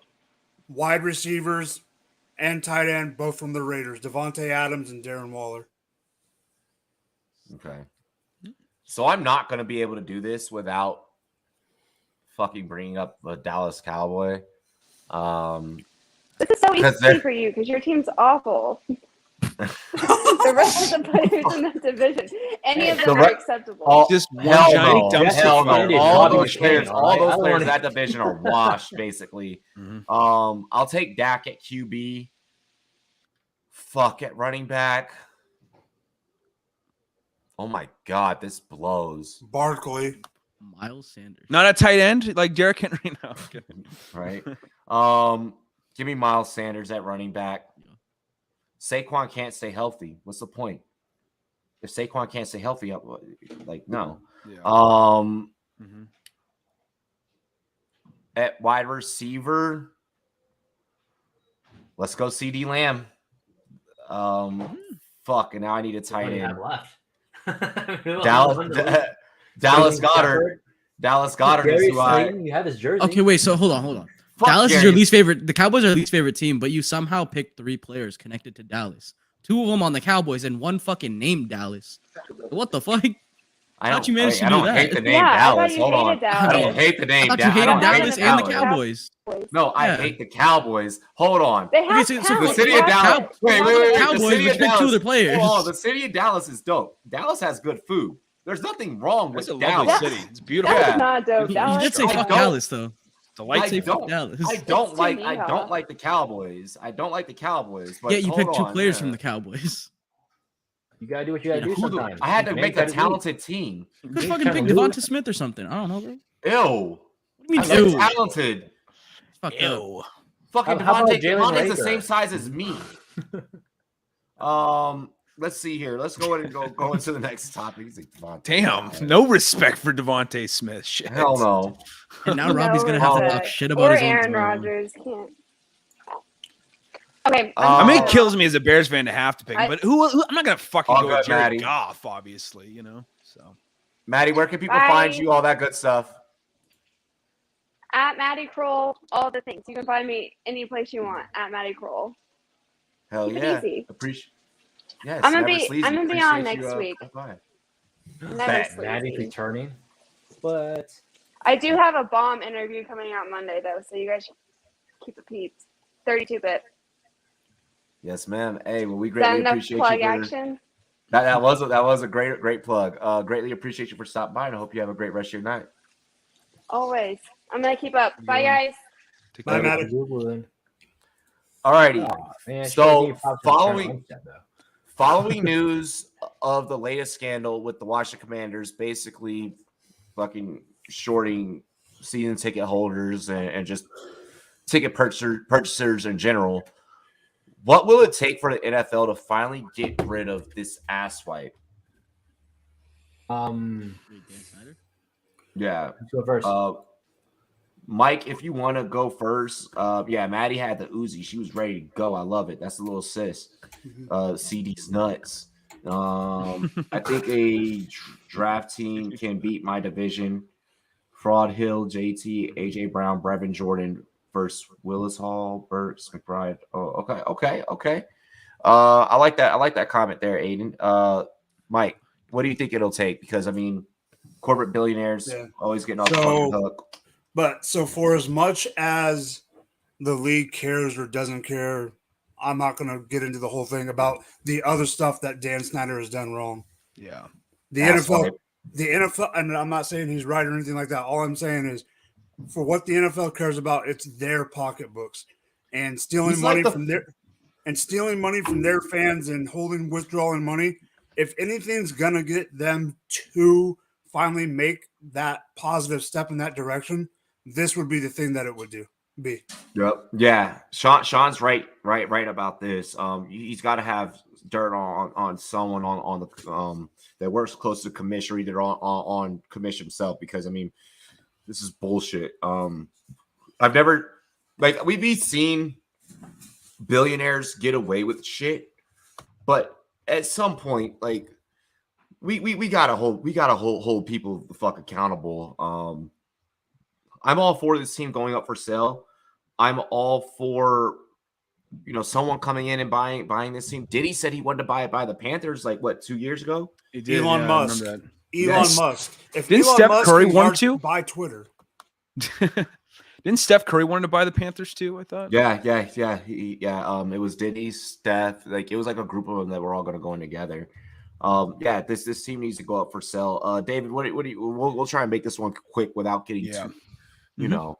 Wide receivers and tight end, both from the Raiders, Devontae Adams and Darren Waller. Okay. So I'm not going to be able to do this without fucking bringing up a Dallas Cowboy. this is so 'Cause easy they're- for you because your team's awful. The rest of the players in that division, any of them The are re- acceptable. all- Just one hell giant no, dumpster hell fire. no. All Bobby those players, McCain, all alright? I those don't players in wanna- that division are washed, basically. Mhm. I'll take Dak at QB. Fuck at running back. Oh my god, this blows. Barkley. Miles Sanders. Not a tight end like Derrick Henry. No, I'm kidding. Right. Give me Miles Sanders at running back. Saquon can't stay healthy. What's the point? If Saquon can't stay healthy, like no. Yeah. Mhm. At wide receiver, let's go CD Lamb. Fuck, and now I need a tight What do you have end. left? Dallas Goddard. Dallas Goddard is who I. You have his jersey. Okay, wait. So hold on. Fuck Dallas is Darius. your least favorite. The Cowboys are your least favorite team, but you somehow picked 3 players connected to Dallas. 2 of them on the Cowboys and 1 fucking named Dallas. What the fuck? I Thought don't, you managed to I do don't that. hate the name Yeah, I thought Dallas. you Hold on. hated Dallas. I don't hate the name. I thought you I hated don't hate Dallas the and the Cowboys. Cowboys. No, I Yeah. hate the Cowboys. Hold on. They have so talent. The city of They have Dallas. talent. Wait. They have Cowboys, The city but of you picked 2 Dallas. other players. Hold on. The city of Dallas is dope. Dallas has good food. There's nothing wrong with It's a lovely Dallas. city. It's beautiful. That's Yeah. not dope. You Dallas. did say I fuck don't- Dallas though. Delightful. Say fuck don't- Dallas. I It's don't too like Yeehaw. the Cowboys. I don't like the Cowboys. But Yeah, you hold picked 2 on, players yeah. from the Cowboys. You gotta do what you gotta do Who the- sometimes. I had to Man, make a gotta lead. talented team. You could He's fucking trying pick to lose. Devonta Smith or something. I don't know, bro. What Ew. do you I'm mean, not ew? talented. Fuck up. Ew. Fucking How about Devontae. Jalen Devontae's the Rager? same size as me. Let's see here. Let's go ahead and go into the next topic. He's like, Devontae. Damn. No respect for Devontae Smith. Shit. Hell no. And now Robbie's gonna have to respect. talk shit about Or his own Aaron team. Rodgers can't. Okay. I I mean, Oh. it kills me as a Bears fan to have to pick, I- but who I'm not gonna fucking All go good, with Jared Maddie. Goff, obviously, you know. So Maddie, where can people Bye. find you? All that good stuff. At Maddie Kroll, all the things. You can find me any place you want at Maddie Kroll. Hell Keep it yeah. easy. Appreciate. Yes, I'm gonna never be- sleazy. I'm gonna be on Appreciate next you, week. bye. Never Bet. Maddie's sleazy. returning, but I do have a bomb interview coming out Monday though, so you guys should keep it peeped. 32-bit. Yes, ma'am. Hey, well, we greatly Send the appreciate plug you. action. That was a great plug. Greatly appreciate you for stopping by, and I hope you have a great rest of your night. Always. I'm gonna keep up. Bye Yeah. guys. take Bye, care. Maddie. Alrighty. Oh, man, So, Shaggy Fox following- returned Armstead, though. Following news of the latest scandal with the Washington Commanders, basically fucking shorting season ticket holders and just ticket purchasers in general. What will it take for the NFL to finally get rid of this asswipe? Wait, Dan Snyder? Yeah. Let's go first. Mike, if you want to go first, yeah, Maddie had the Uzi. She was ready to go. I love it. That's a little sis. CD's nuts. I think a draft team can beat my division Fraud Hill, JT, AJ Brown, Brevin Jordan versus Willis Hall, Burks, McBride. Oh, okay. I like that. I like that comment there, Aiden. Mike, what do you think it'll take? Because I mean, corporate billionaires always getting off the fucking hook. But so for as much as the league cares or doesn't care, I'm not going to get into the whole thing about the other stuff that Dan Snyder has done wrong. Yeah. The NFL, and I'm not saying he's right or anything like that. All I'm saying is for what the NFL cares about, it's their pocketbooks and stealing money from their fans and withdrawing money. If anything's going to get them to finally make that positive step in that direction, this would be the thing that it would be. Yep. Yeah. Sean's right about this. He's got to have dirt on someone on the that works close to commission, or either on commission himself, because I mean, this is bullshit. I've never we've seen billionaires get away with shit, but at some point, like we gotta hold people the fuck accountable. I'm all for this team going up for sale. I'm all for someone coming in and buying this team. Diddy said he wanted to buy it by the Panthers 2 years ago. He did, Elon Musk. Musk. If Didn't Elon Steph Musk Curry want to buy Twitter? Didn't Steph Curry want to buy the Panthers too? I thought. Yeah. It was Diddy, Steph. It was like a group of them that were all going to go in together. This team needs to go up for sale. David, what do you? We'll try and make this one quick without getting too,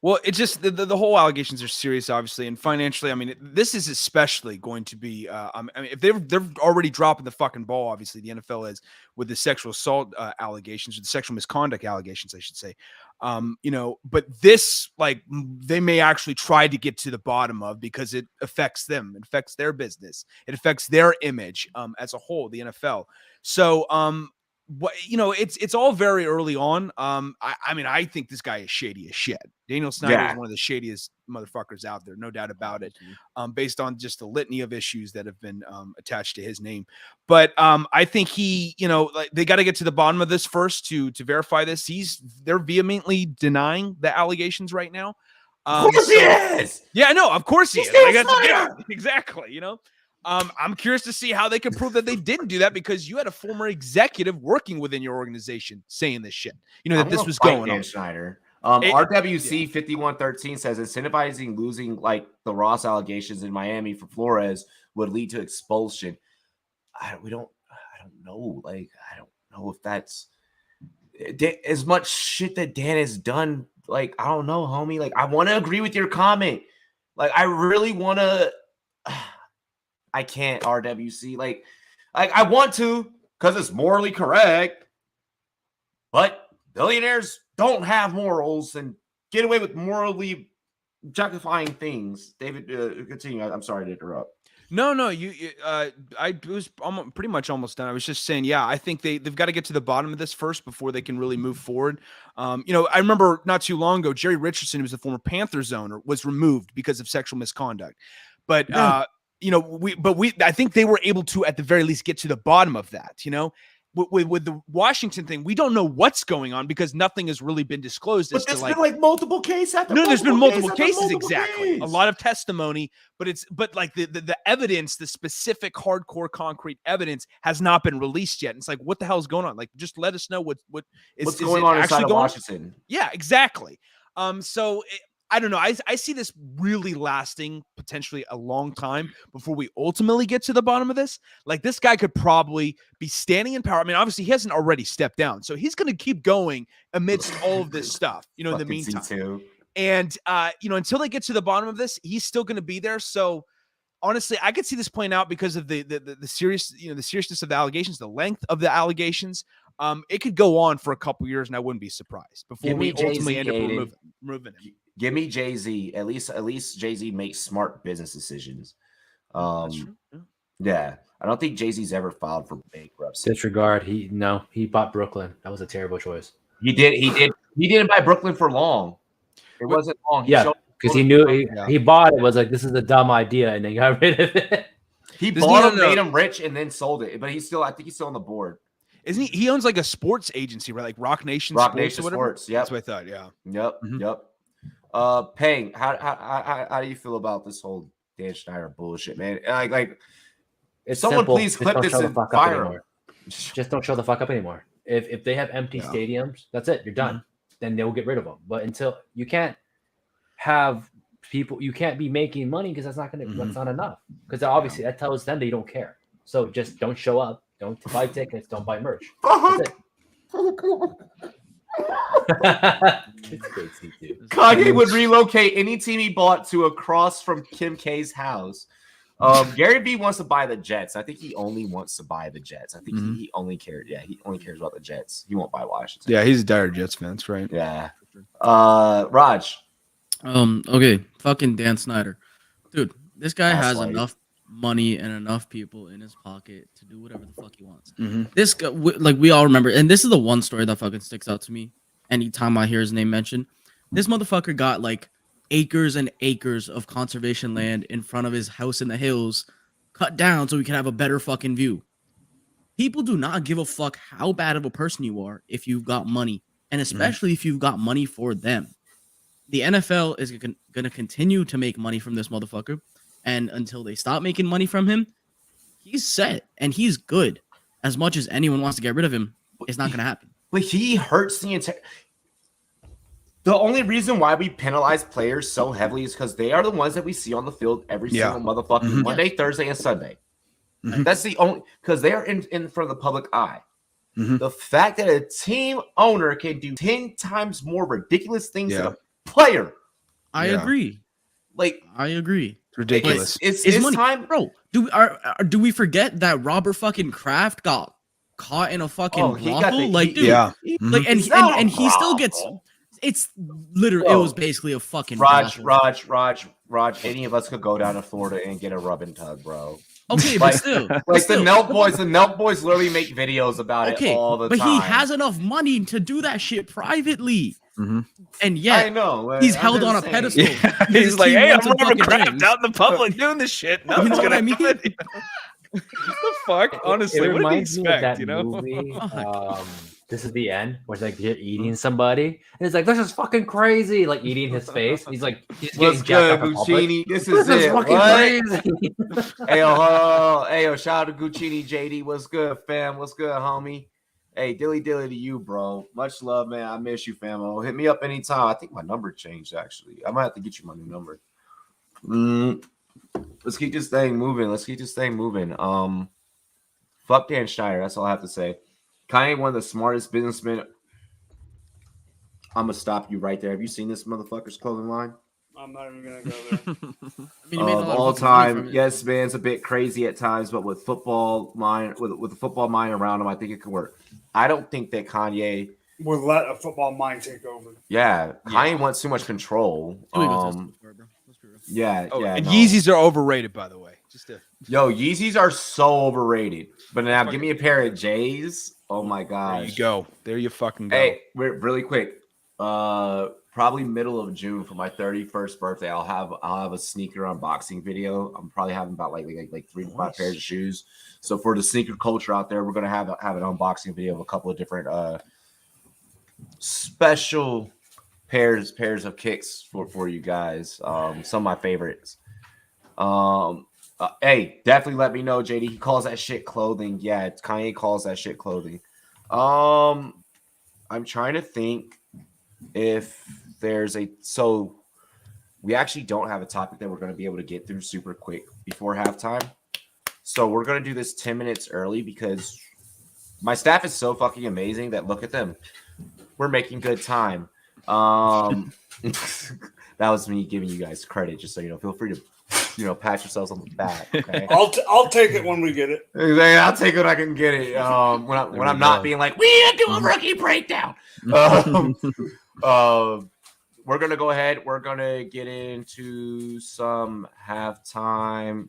Well, it just the whole allegations are serious, obviously, and financially. I mean, this is especially going to be. I mean, if they're already dropping the fucking ball, obviously the NFL is with the sexual assault allegations, or the sexual misconduct allegations, I should say. But this, they may actually try to get to the bottom of, because it affects them, it affects their business, it affects their image as a whole, the NFL. So, it's all very early on. I mean, I think this guy is shady as shit. Daniel Snyder is one of the shadiest motherfuckers out there, no doubt about it. Based on just the litany of issues that have been attached to his name. But I think they got to get to the bottom of this first to verify this. They're vehemently denying the allegations right now. Of course he is. Yeah, no, of course he is. Exactly. I'm curious to see how they can prove that they didn't do that, because you had a former executive working within your organization saying this shit. That this was going on. Schneider. RWC 5113 says incentivizing losing the Ross allegations in Miami for Flores would lead to expulsion. I don't know. I don't know if that's as much shit that Dan has done. I don't know, homie. I want to agree with your comment. I really want to. I can't, RWC. I want to, because it's morally correct, but billionaires don't have morals and get away with morally objectifying things. David, continue. I'm sorry to interrupt. No, I was pretty much almost done. I was just saying, I think they've got to get to the bottom of this first before they can really move forward. I remember not too long ago, Jerry Richardson, who was the former Panthers owner, was removed because of sexual misconduct. But I think they were able to, at the very least, get to the bottom of that. With the Washington thing, we don't know what's going on because nothing has really been disclosed. But there's been multiple cases. There's been multiple cases, exactly. A lot of testimony, but the evidence, the specific hardcore concrete evidence, has not been released yet. And it's what the hell's going on? Just let us know what's going on inside of Washington. Yeah, exactly. I don't know. I see this really lasting potentially a long time before we ultimately get to the bottom of this. This guy could probably be standing in power. I mean, obviously he hasn't already stepped down, so he's going to keep going amidst all of this stuff, in the meantime. And, until they get to the bottom of this, he's still going to be there. So honestly, I could see this playing out because of the serious, the seriousness of the allegations, the length of the allegations. It could go on for a couple years, and I wouldn't be surprised before we ultimately end up removing him. Give me Jay-Z. At least Jay-Z makes smart business decisions. That's true. Yeah. I don't think Jay-Z's ever filed for bankruptcy. Disregard. He bought Brooklyn. That was a terrible choice. He didn't buy Brooklyn for long. It wasn't long. Because he knew he bought it. Was this is a dumb idea, and then got rid of it. He bought him, made him rich, and then sold it. But I think he's still on the board. Isn't he? He owns like a sports agency, right? Like Rock Nation Rock Sports Nation or whatever. Sports. Yep. That's what I thought. Yeah. Yep. Mhm. Yep. Peng, how do you feel about this whole Dan Schneider bullshit, man? Like It's someone simple. please Just clip don't this show the and fuck up fire him. anymore. Just don't show the fuck up anymore. If they have empty stadiums, that's it. You're done. Then they'll get rid of them. But until you can't have people, you can't be making money because that's not gonna. That's not enough. Because obviously that tells them they don't care. So just don't show up. Don't buy tickets. Don't buy merch. That's it. It's crazy, dude. Kanye would relocate any team he bought to across from Kim K's house. Gary V wants to buy the Jets. I think he only wants to buy the Jets. I think he only cares. Yeah, he only cares about the Jets. He won't buy Washington. Yeah, he's a dire Jets fan. That's right. Yeah. Raj. Okay, fucking Dan Snyder, dude. This guy That's has right. enough money and enough people in his pocket to do whatever the fuck he wants. Mhm. This guy, like we all remember, and this is the one story that fucking sticks out to me anytime I hear his name mentioned. This motherfucker got like acres and acres of conservation land in front of his house in the hills cut down so we can have a better fucking view. People do not give a fuck how bad of a person you are if you've got money, and especially if you've got money for them. The NFL is going to continue to make money from this motherfucker, and until they stop making money from him, he's set and he's good. As much as anyone wants to get rid of him, it's not going to happen. But he hurts the entire. The only reason why we penalize players so heavily is because they are the ones that we see on the field every single motherfucking Monday, Thursday, and Sunday. That's the only because they are in front of the public eye. The fact that a team owner can do 10 times more ridiculous things than a player. I agree. Like I agree. It's ridiculous. It's money, time, bro. Do we forget that Robert fucking Kraft got caught in a fucking brothel? Like, dude, like, and he still gets. It's literally, it was basically a fucking Raj. Any of us could go down to Florida and get a rub and tug, bro. Okay, Like- but still, Like the Nelk boys literally make videos about it all the time. but he has enough money to do that shit privately, and yet I know he's I'm held just on a saying. pedestal. He's His like, team hey, I'm won some Robert fucking Kraft rings. out in the public doing this shit. Nothing's know what gonna I mean? happen. The fuck? Honestly, It what did he reminds me of expect? that You know? movie. This is the end, where it's like you're eating somebody, and it's like this is fucking crazy. Like eating his face. He's like, he's What's getting jacked good, up in public. Guccini? This is This is it. fucking What? crazy. Hey, yo, shout out to Guccini JD. What's good, fam? What's good, homie? Hey, dilly to you, bro. Much love, man. I miss you, famo. Hit me up anytime. I think my number changed, actually. I might have to get you my new number. Let's keep this thing moving. Fuck Dan Schneider. That's all I have to say. Kanye, one of the smartest businessmen. I'm gonna stop you right there. Have you seen this motherfucker's clothing line? I'm not even gonna go there. I mean, he made a lot of All fucking money time, from it. yes, man, it's a bit crazy at times, but with football mind, with the football mind around him, I think it could work. I don't think that Kanye, We'll let a football mind take over. Kanye wants too much control. Too egotistical for it, bro. Let's be real. Yeah, Oh, and no. Yeezys are overrated, by the way. Just to Yo, Yeezys are so overrated. But now, give me a pair of J's. Oh my gosh. there you go. There you fucking go. Hey, really quick. Probably middle of June for my 31st birthday. I'll have a sneaker unboxing video. I'm probably having about like 3 to 5 pairs of shoes. So for the sneaker culture out there, we're gonna have an unboxing video of a couple of different special pairs of kicks for you guys. Some of my favorites. Hey, definitely let me know, JD. He calls that shit clothing. Yeah, Kanye calls that shit clothing. I'm trying to think if there's so we actually don't have a topic that we're going to be able to get through super quick before halftime. So we're going to do this 10 minutes early because my staff is so fucking amazing that look at them. We're making good time. That was me giving you guys credit, just so you know. Feel free to pat yourselves on the back. Okay. I'll take it when we get it. I'll take it when I can get it. When I'm not being like, we need to do a rookie breakdown. We're gonna go ahead. We're gonna get into some halftime.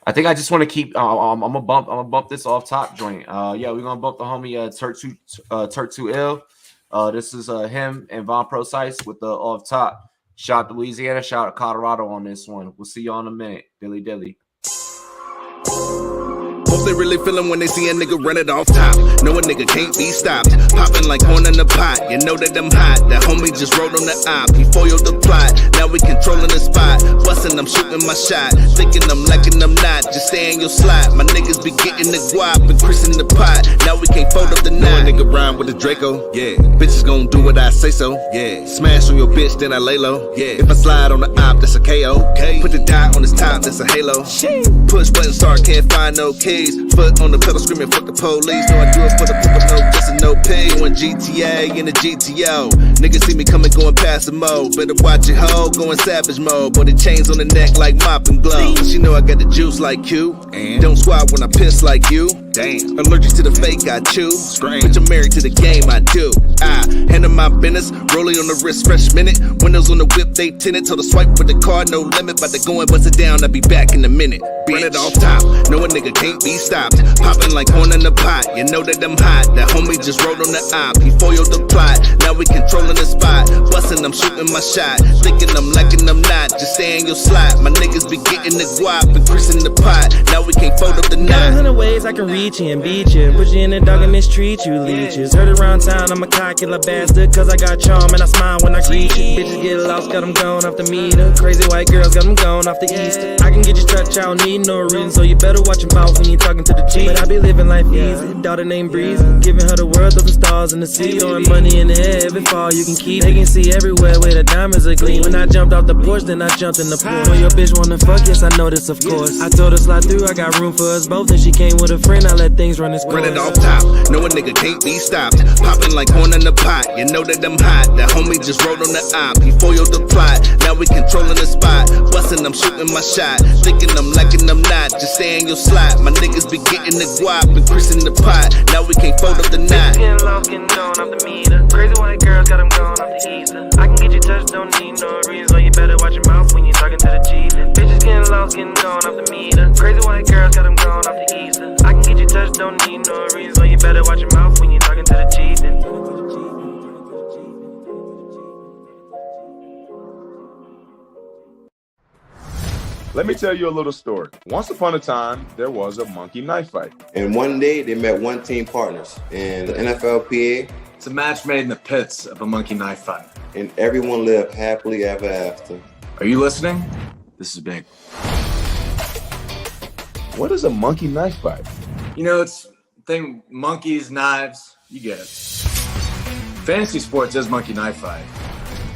I think I just want to keep. I'm gonna bump this off top joint. Yeah, we're gonna bump the homie Turk 2 Ill. This is him and Von Procise with the off top. Shout out to Louisiana, shout out to Colorado on this one. We'll see y'all in a minute. Dilly. Hope they really feelin' when they see a nigga run it off top. No, a nigga can't be stopped. Poppin' like corn in the pot. You know that I'm hot. That homie just rolled on the op. He foiled the plot. Now we controllin' the spot. Bustin', I'm shootin' my shot. Thinkin' I'm liking I'm not. Just stay in your slot. My niggas be getting the guap and Chris in the pot. Now we can't fold up the knot. No, a nigga rhyme with the Draco. Yeah. Bitches gon' do what I say so. Yeah. Smash on your bitch, then I lay low. Yeah. If I slide on the op, that's a KO. Okay. Put the dot on his top, that's a halo. Push button start, can't find no keys. Foot on the pedal screaming, fuck the police. No, I do it for the purpose, no just no pay. Doing GTA in the GTO. Niggas see me coming, going past the mode. Better watch it, ho, going savage mode. Boy, the chains on the neck like mop and glow. She know I got the juice like you. And don't squat when I piss like you. Damn. Allergic to the fake, I chew. Strange. Bitch, I'm married to the game, I do. Handle my business. Rolling on the wrist, fresh minute. Windows on the whip, they tinted. Told the swipe with the card, no limit. But they go and bust it down, I'll be back in a minute. Run it off top. No, a nigga can't be stopped. Popping like corn in the pot. You know that I'm hot. That homie just rolled on the op. He foiled the plot. Now we controlling the spot. Bustin', I'm shooting my shot. Thinking I'm liking I'm not. Just stay in your slot. My niggas be getting the guap and Chris in the pot. Now we can't fold up the knot. 100 ways I can reach you and beat you. Put you in the dog and mistreat you, leeches. Heard around town I'm a cock killer bastard. Cause I got charm and I smile when I greet you. Bitches get lost, got them gone off the meter. Crazy white girls got them gone off the Easter. I can get you touch, I don't need no reason. So you better watch your mouth when you talking to the chief. But I be living life easy, daughter named Breezy. Giving her the world of the stars in the sea. Throwing money in the air, every fall you can keep. They can see everywhere where the diamonds are gleam. When I jumped off the porch, then I jumped in the pool. When your bitch wanna fuck, yes I know this of course. I told her slide through, I got room for us both. And she came with a friend, I let things run its course. Run it off top, no a nigga can't be stopped. Popping like corn in the pot, you know that I'm hot. That homie just rolled on the op, he foiled the plot. Now we controlling the spot, bustin', I'm shooting my shot. Thinking I'm liking I'm not, just stay in your slot. My niggas be getting the guap and Chris in the pot. Now we can't fold up the knot. Getting lost, getting gone off the meter. Crazy white girls got them gone off the Easter. I can get you touched, don't need no reason. So you better watch your mouth when you talking to the chief. Bitches getting lost, getting gone off the meter. Crazy white girls got them gone off the Easter. I can get you touched, don't need no reason. So you better watch your mouth when you talking to the chief. Let me tell you a little story. Once upon a time, there was a monkey knife fight. And one day they met one team partners in the NFLPA. It's a match made in the pits of a monkey knife fight. And everyone lived happily ever after. Are you listening? This is big. What is a monkey knife fight? You know, it's thing monkeys, knives, you get it. Fantasy sports is monkey knife fight.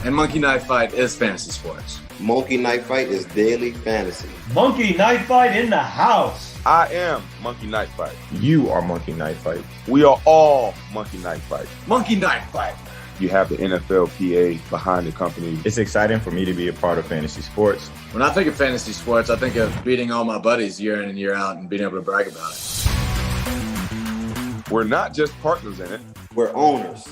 And monkey knife fight is fantasy sports. Monkey Knife Fight is daily fantasy. Monkey Knife Fight in the house. I am Monkey Knife Fight. You are Monkey Knife Fight. We are all Monkey Knife Fight. Monkey Knife Fight. You have the NFLPA behind the company. It's exciting for me to be a part of fantasy sports. When I think of fantasy sports, I think of beating all my buddies year in and year out and being able to brag about it. We're not just partners in it. We're owners.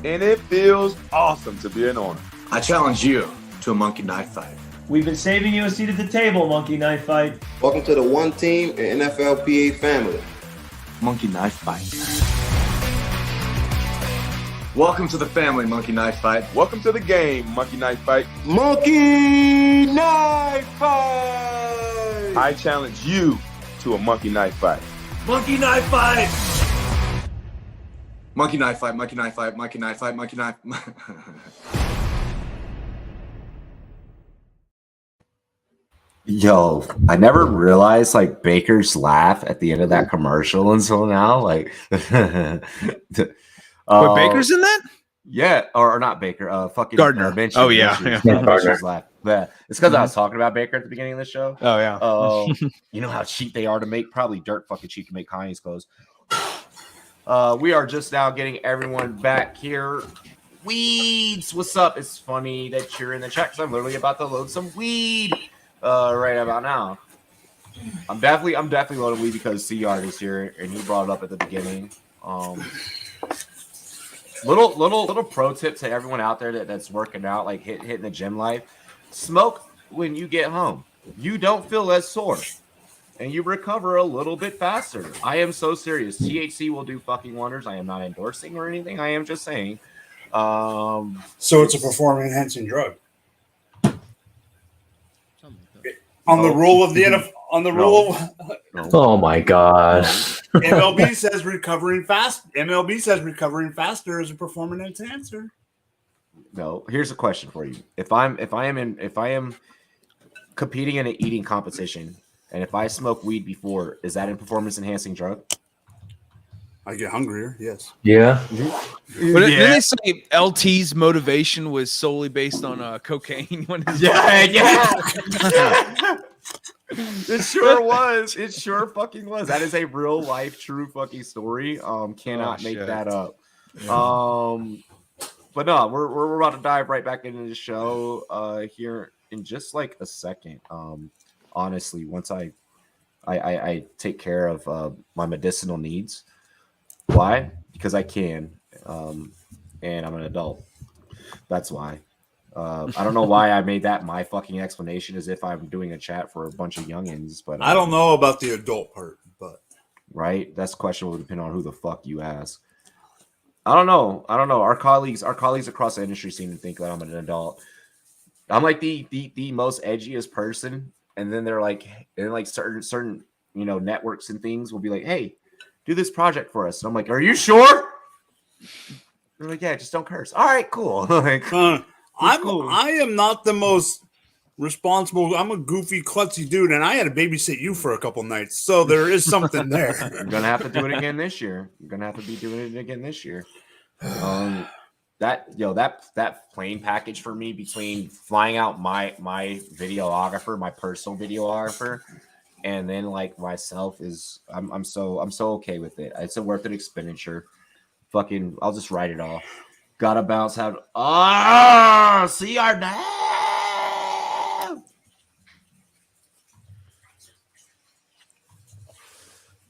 And it feels awesome to be an owner. I challenge you to a monkey knife fight. We've been saving you a seat at the table, Monkey Knife Fight. Welcome to the one team and NFLPA family. Monkey knife fight. Welcome to the family, Monkey Knife Fight. Welcome to the game, Monkey Knife Fight. Monkey Knife Fight! I challenge you to a monkey knife fight. Monkey Knife Fight! Monkey Knife Fight, Monkey Knife Fight, Monkey Knife Fight, Monkey Knife... Yo, I never realized like Baker's laugh at the end of that commercial until now. Like, Wait, Baker's in that? Yeah, or not Baker. Fucking Gardner. Minshew, Oh, yeah, Minshew's laugh. Yeah, it's because I was talking about Baker at the beginning of the show. Oh yeah. You know how cheap they are to make? Probably dirt fucking cheap to make Kanye's clothes. We are just now getting everyone back here. Weeds, what's up? It's funny that you're in the chat because I'm literally about to load some weed. Right about now. I'm definitely loading weed because C-Yard is here and he brought it up at the beginning. Little pro tip to everyone out there that's working out, like hitting the gym life. Smoke when you get home. You don't feel as sore and you recover a little bit faster. I am so serious. THC will do fucking wonders. I am not endorsing or anything. I am just saying. So it's a performance enhancing drug. On the rule of the NFL, on the rule of Oh my god. MLB says recovering fast. MLB says recovering faster is a performance enhancer. No, here's a question for you. If I am competing in an eating competition, and if I smoke weed before, is that a performance enhancing drug? I get hungrier. Yes. Yeah. But didn't they say LT's motivation was solely based on cocaine? When Yeah. It sure was. It sure fucking was. That is a real life, true fucking story. Cannot make that up. But no, we're about to dive right back into the show here in just like a second. Honestly, once I take care of my medicinal needs. Why? Because I can, and I'm an adult. That's why. I don't know why I made that my fucking explanation, as if I'm doing a chat for a bunch of youngins. But I don't know about the adult part, but right, that's questionable depending on who the fuck you ask. I don't know. Our colleagues across the industry seem to think that I'm an adult. I'm like the most edgiest person, and then they're like, certain networks and things will be like, hey, do this project for us. And I'm like, are you sure? They're like, yeah, just don't curse. All right, cool. Like, I cool. am not the most responsible. I'm a goofy, klutzy dude, and I had to babysit you for a couple nights, so there is something there. I'm gonna have to do it again this year. I'm gonna have to be doing it again this year. That plane package for me, between flying out my videographer, my personal videographer, and then like myself, is I'm so okay with it. It's a worth it expenditure. Fucking, I'll just write it off. Gotta bounce out. See our name.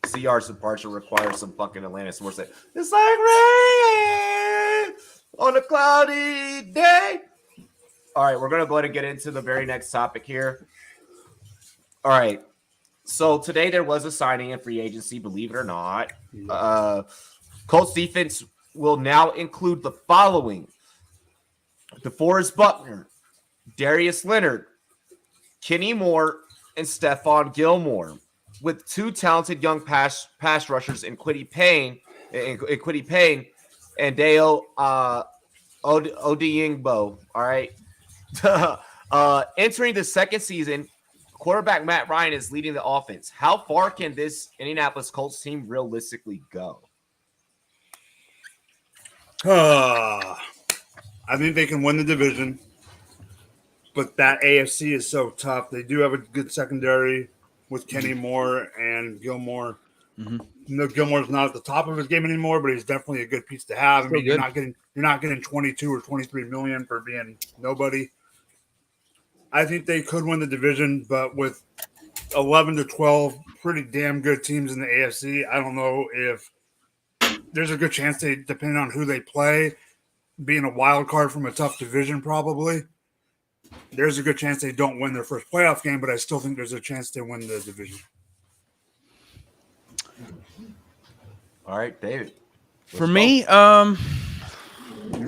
CR's departure requires some fucking Atlanta sports. It's like rain on a cloudy day. All right, we're gonna go ahead and get into the very next topic here. All right. So today there was a signing in free agency, believe it or not. Colts defense will now include the following: DeForest Buckner, Darius Leonard, Kenny Moore, and Stephon Gilmore, with two talented young pass rushers in Kwity Paye and Dale Odeyingbo. All right. Entering the second season, quarterback Matt Ryan is leading the offense. How far can this Indianapolis Colts team realistically go? I think they can win the division, but that AFC is so tough. They do have a good secondary with Kenny Moore and Gilmore. Mm-hmm. No, Gilmore's not at the top of his game anymore, but he's definitely a good piece to have. I mean, you're not getting 22 or 23 million for being nobody. I think they could win the division, but with 11 to 12 pretty damn good teams in the AFC, I don't know if there's a good chance they, depending on who they play, being a wild card from a tough division, probably, there's a good chance they don't win their first playoff game, but I still think there's a chance they win the division. All right, David. For me,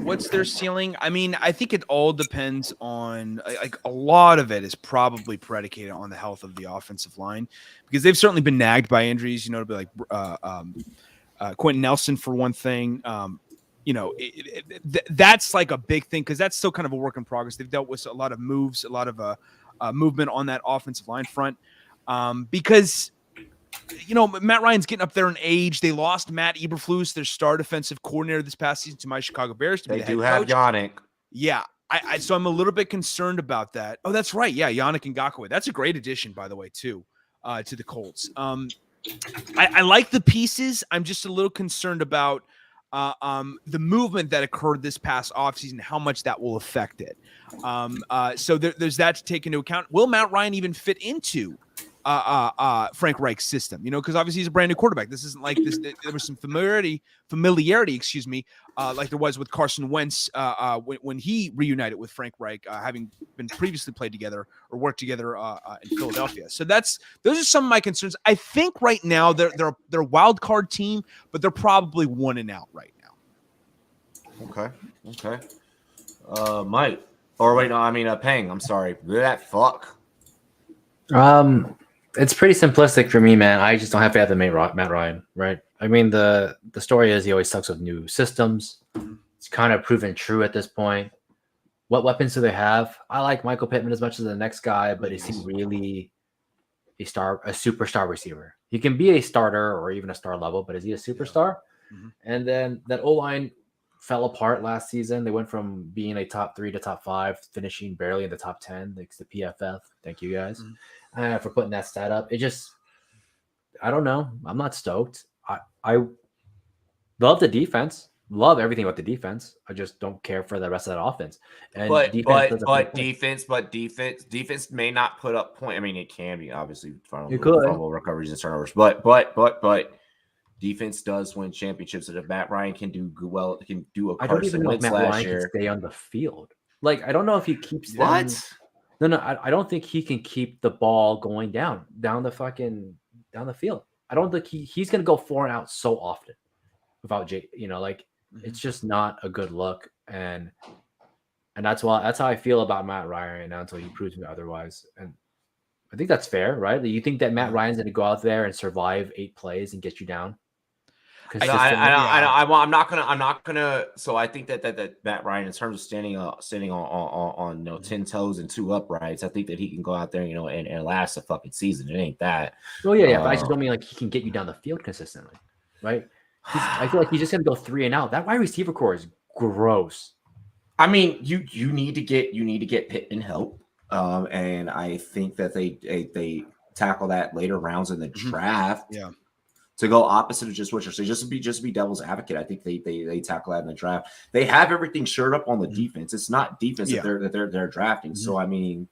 what's their ceiling? I mean, I think it all depends on, like, a lot of it is probably predicated on the health of the offensive line, because they've certainly been nagged by injuries, to be like Quentin Nelson for one thing. That's like a big thing, because that's still kind of a work in progress. They've dealt with a lot of moves, a lot of movement on that offensive line front, because Matt Ryan's getting up there in age. They lost Matt Eberflus, their star defensive coordinator, this past season to my Chicago Bears. They do have Yannick. Yeah, so I'm a little bit concerned about that. Oh, that's right. Yeah, Yannick Ngakoue. That's a great addition, by the way, too, to the Colts. I like the pieces. I'm just a little concerned about the movement that occurred this past offseason, how much that will affect it. So there's that to take into account. Will Matt Ryan even fit into Frank Reich's system? Because obviously he's a brand new quarterback. This isn't like this. There was some familiarity, like there was with Carson Wentz when he reunited with Frank Reich, having been previously played together or worked together in Philadelphia. So those are some of my concerns. I think right now they're a wild card team, but they're probably 1-out right now. Okay. Mike. Or wait, no, I mean Pang. I'm sorry. That fuck. It's pretty simplistic for me, man. I just don't have faith in Matt Ryan, right? I mean, the story is he always sucks with new systems. It's kind of proven true at this point. What weapons do they have? I like Michael Pittman as much as the next guy, but is he really a superstar receiver? He can be a starter or even a star level, but is he a superstar? Mhm. And then that O-line fell apart last season. They went from being a top 3 to top 5, finishing barely in the top 10, thanks to PFF. Thank you guys for putting that stat up. It just, I don't know. I'm not stoked. I love the defense. Love everything about the defense. I just don't care for the rest of that offense. And defense may not put up point. I mean, it can be obviously It could. fumble recoveries and turnovers, but defense does win championships. And if Matt Ryan can do well, can do a I don't Carson even know if Wentz Matt last Ryan year. can stay on the field. Like, I don't know if he keeps them- What? No, I don't think he can keep the ball going down the field. I don't think he's gonna go 4 and out so often without Jake. It's just not a good look, and that's how I feel about Matt Ryan right now until he proves me otherwise. And I think that's fair, right? You think that Matt Ryan's gonna go out there and survive 8 plays and get you down? I'm not gonna. So I think that Matt Ryan, in terms of standing on 10 toes and 2 uprights, I think that he can go out there, and last a fucking season. It ain't that. Oh yeah, but I just don't mean like he can get you down the field consistently, right? I feel like he's just gonna go 3 and out. That wide receiver core is gross. I mean, you need to get Pittman help, and I think that they tackle that later rounds in the draft. Yeah. To go opposite of just what you're saying, just to be devil's advocate, I think they tackle that in the draft. They have everything shored up on the defense. It's not defense that they're drafting. So I mean,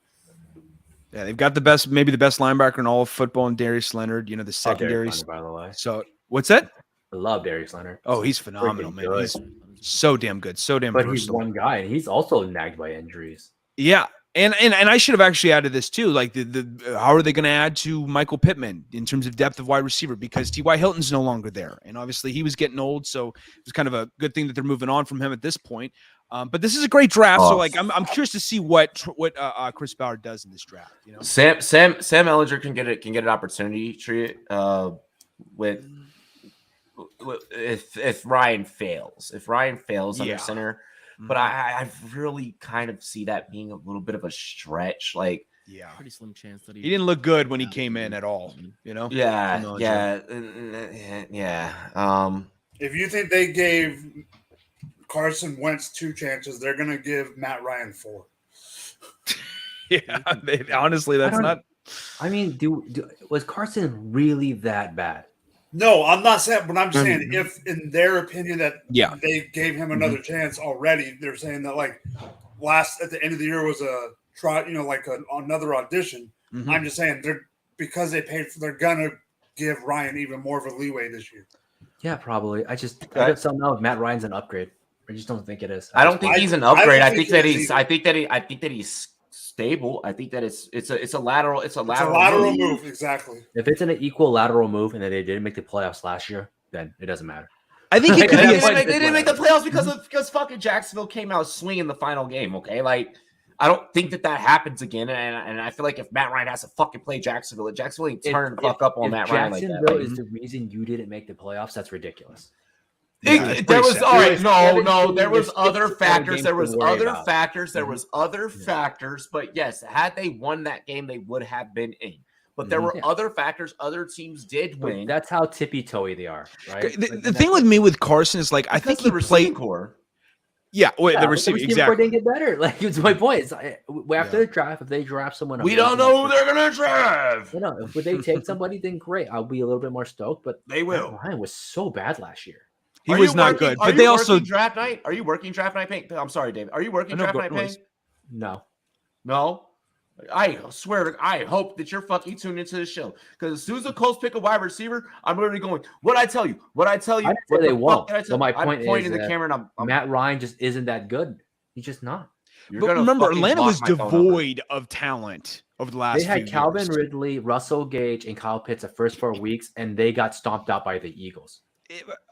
yeah, they've got maybe the best linebacker in all of football, and Darius Leonard. The secondary. By the way, so what's that? I love Darius Leonard. Oh, he's phenomenal, man. He's so damn good, so damn. But versatile. He's one guy, and he's also nagged by injuries. Yeah. And I should have actually added this too. Like the how are they going to add to Michael Pittman in terms of depth of wide receiver, because T.Y. Hilton's no longer there, and obviously he was getting old, so it's kind of a good thing that they're moving on from him at this point. But this is a great draft, so like I'm curious to see what Chris Ballard does in this draft. Sam Ellinger can get an opportunity with if Ryan fails. If Ryan fails under center. But I really kind of see that being a little bit of a stretch. Like, pretty slim chance that he didn't look good when he came in at all. Yeah. If you think they gave Carson Wentz 2 chances, they're gonna give Matt Ryan 4. Yeah, honestly, that's not. I mean, was Carson really that bad? No, I'm not saying, but I'm just saying if in their opinion that they gave him another chance already, they're saying that like at the end of the year was a try, like another audition. I'm just saying because they paid for, they're gonna give Ryan even more of a leeway this year. Yeah, probably. I just don't know if Matt Ryan's an upgrade. I just don't think it is. I don't think he's an upgrade. I think that he's stable. I think that it's a lateral move. Exactly. If it's an equal lateral move and they didn't make the playoffs last year, then it doesn't matter. I think it could they didn't make the playoffs because fucking Jacksonville came out swinging the final game. Okay, like I don't think that happens again. And I feel like if Matt Ryan has to fucking play Jacksonville ain't turn fuck up on Matt Ryan like that. Jacksonville is the reason you didn't make the playoffs. That's ridiculous. There was other factors. There was other factors. But yes, had they won that game, they would have been in. But there were other factors. Other teams did win. That's how tippy-toey they are, right? The thing with me with Carson is like I think he played core. Yeah, the receiver exactly. Didn't get better. Like it's my point. It's after the draft, if they draft someone, we don't know who they're gonna draft. If they take somebody, then great. I'll be a little bit more stoked. But they will. Ryan was so bad last year. He was not good. But they also draft night. Are you working draft night? Payne? I'm sorry, David. Are you working draft night? Payne? No. I swear, I hope that you're fucking tuned into the show because as soon as the Colts pick a wide receiver, I'm literally going, what I tell you? I didn't say they won't. But my point is pointing the camera and I'm Matt Ryan just isn't that good. He's just not. But remember, Atlanta was devoid of talent over the last few years. They had Calvin Ridley, Russell Gage, and Kyle Pitts the first 4 weeks, and they got stomped out by the Eagles.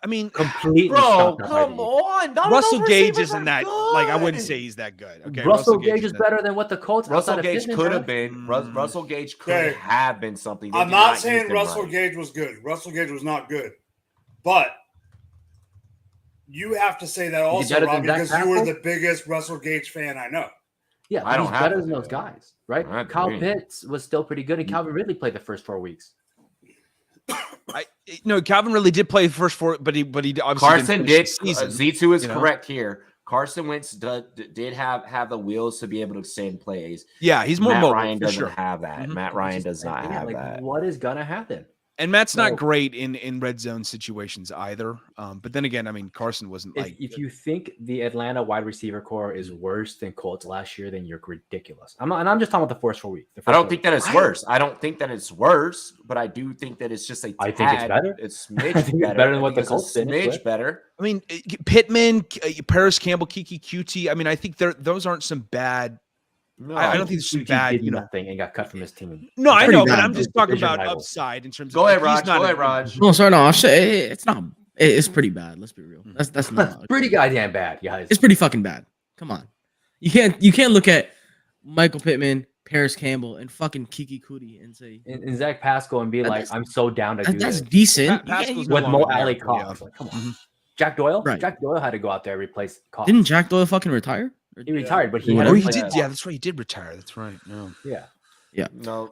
I mean, completely. Bro, stopped that come idea. on. None of Russell those Gage receivers isn't are that good. like I wouldn't say he's that good. Okay, Russell Gage is better than what the Colts. Russell outside of Gage Pittman could have have. been. Russell Gage could Okay. have been something. They I'm did not use saying him Russell right. Gage was good. Russell Gage was not good. But you have to say that also, better Rob, than Zach because you were Pascal? the biggest Russell Gage fan I know. Yeah, I but don't he's have better to than do those that. guys, right? I Kyle agree. Pitts was still pretty good, and Calvin Ridley played the first 4 weeks. No, Calvin really did play the first 4, but he obviously Carson didn't did. finish the season, Z2 is you know? correct here. Carson Wentz did have the wheels to be able to extend plays. Yeah, he's more Matt mobile Ryan for doesn't sure. have that. Mhm. Matt Ryan does not Yeah, have like that. what is gonna happen? And Matt's No. not great in red zone situations either. But then again, I mean, Carson wasn't like. If you think the Atlanta wide receiver core is worse than Colts last year, then you're ridiculous. I'm just talking about the first 4 weeks. I don't think that it's worse. I don't think that it's worse, but I do think that it's just a I think it's tad- better. It's I smidge think it's better. better than I what think the it's Colts a finished smidge with. better. I mean, Pittman, Paris Campbell, Kiki Cutie. I mean, I think those aren't some bad. No. I don't think there's some He bad. did You know, nothing and got cut from his team. no, I pretty know, but bad, I'm though. just talking Division about rival. upside in terms Go of. ahead, like, he's Raj. not Go a- ahead, Raj. No, sorry, no. It's not. It's pretty bad. Let's be real. That's not. Pretty goddamn bad, guys. It's pretty fucking bad. Come on. You can't look at Michael Pittman, Paris Campbell, and fucking Kiki Cootie and say and Zach Pascal and be like, That's- I'm so down to do that's this. decent. Pascal's no With longer Mo there, Alley but Cox. yeah. Like, come on. Jack Doyle? Right. Jack Doyle had to go out there and replace Cox. Didn't Jack Doyle fucking retire? He retired, but he Yeah. had Oh, to he replace did. Cox. Yeah, that's right. He did retire. That's right. Yeah. Yeah. No.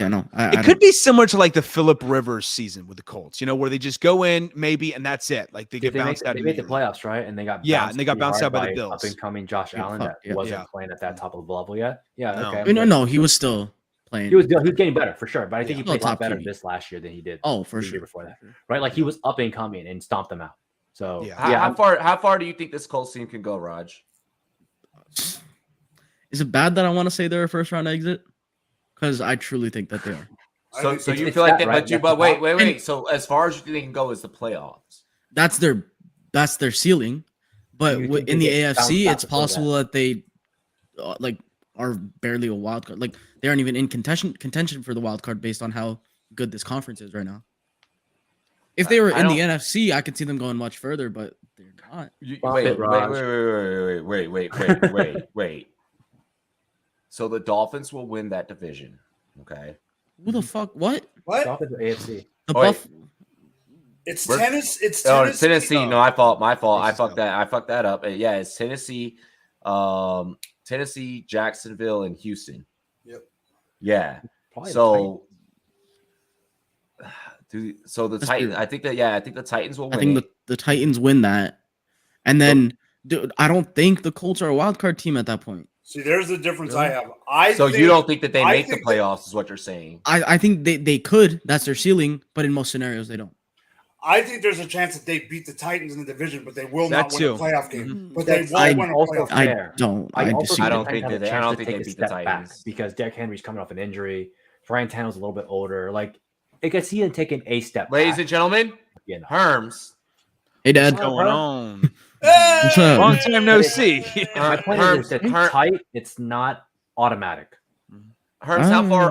Yeah, no. It could be similar to like the Phillip Rivers season with the Colts, where they just go in maybe and that's it. Like they get bounced out. They made the immediately. playoffs, right? And they got and they got pretty bounced hard out by the Bills. up and coming Josh Allen fuck, that yeah. wasn't Yeah. playing at that top of the level yet. Yeah, No. okay. No, he was still playing. He was getting better for sure, but I think he Still played a lot top better QB. this last year than he did. Oh, for the year sure. before that, right? Like he was up and coming and stomped them out. So Yeah. How far do you think this Colts team can go, Raj? Is it bad that I want to say they're a first round exit? Because I truly think that they are. So It's- you it's feel like that, that, right? but That's wait. So as far as you think they can go is the playoffs. That's their ceiling. But You think in they the get bounced AFC, out it's before that? possible that they like are barely a wild card. Like they aren't even in contention for the wild card based on how good this conference is right now. If they were I in the don't- NFC, I could see them going much further, but they're not. Wait. So the Dolphins will win that division. Okay. Who the fuck? What? What? Dolphins or AFC. The Oh, wait. Buff? It's We're- tennis. It's Oh, Tennessee. Tennessee. No, my fault. I Tennessee. fucked that up. Yeah, it's Tennessee, Tennessee, Jacksonville, and Houston. Yep. Yeah. Probably the So, the Let's Titans. be- I think the Titans will win. I think it. the Titans win that, and then dude, I don't think the Colts are a wild card team at that point. See, there's the difference Really? I have. So you don't think that they I make the think that- playoffs? Is what you're saying? I think they could. That's their ceiling, but in most scenarios they don't. I think there's a chance that they beat the Titans in the division, but they will not That win a too. playoff game. Mhm. But they That's won't win a also playoff I game. fair. don't. I I also disagree. I don't the think Titans that- have a I don't chance think to they take a beat the step back Titans. because Derrick Henry's coming off an injury. Ryan Tannehill's a little bit older. Like it could see him taking a step Ladies back. and gentlemen, You know. Herms. Hey, Dad. What's going on? What's up? Long time no see. My point is that Herms- tight, it's not automatic. Herms,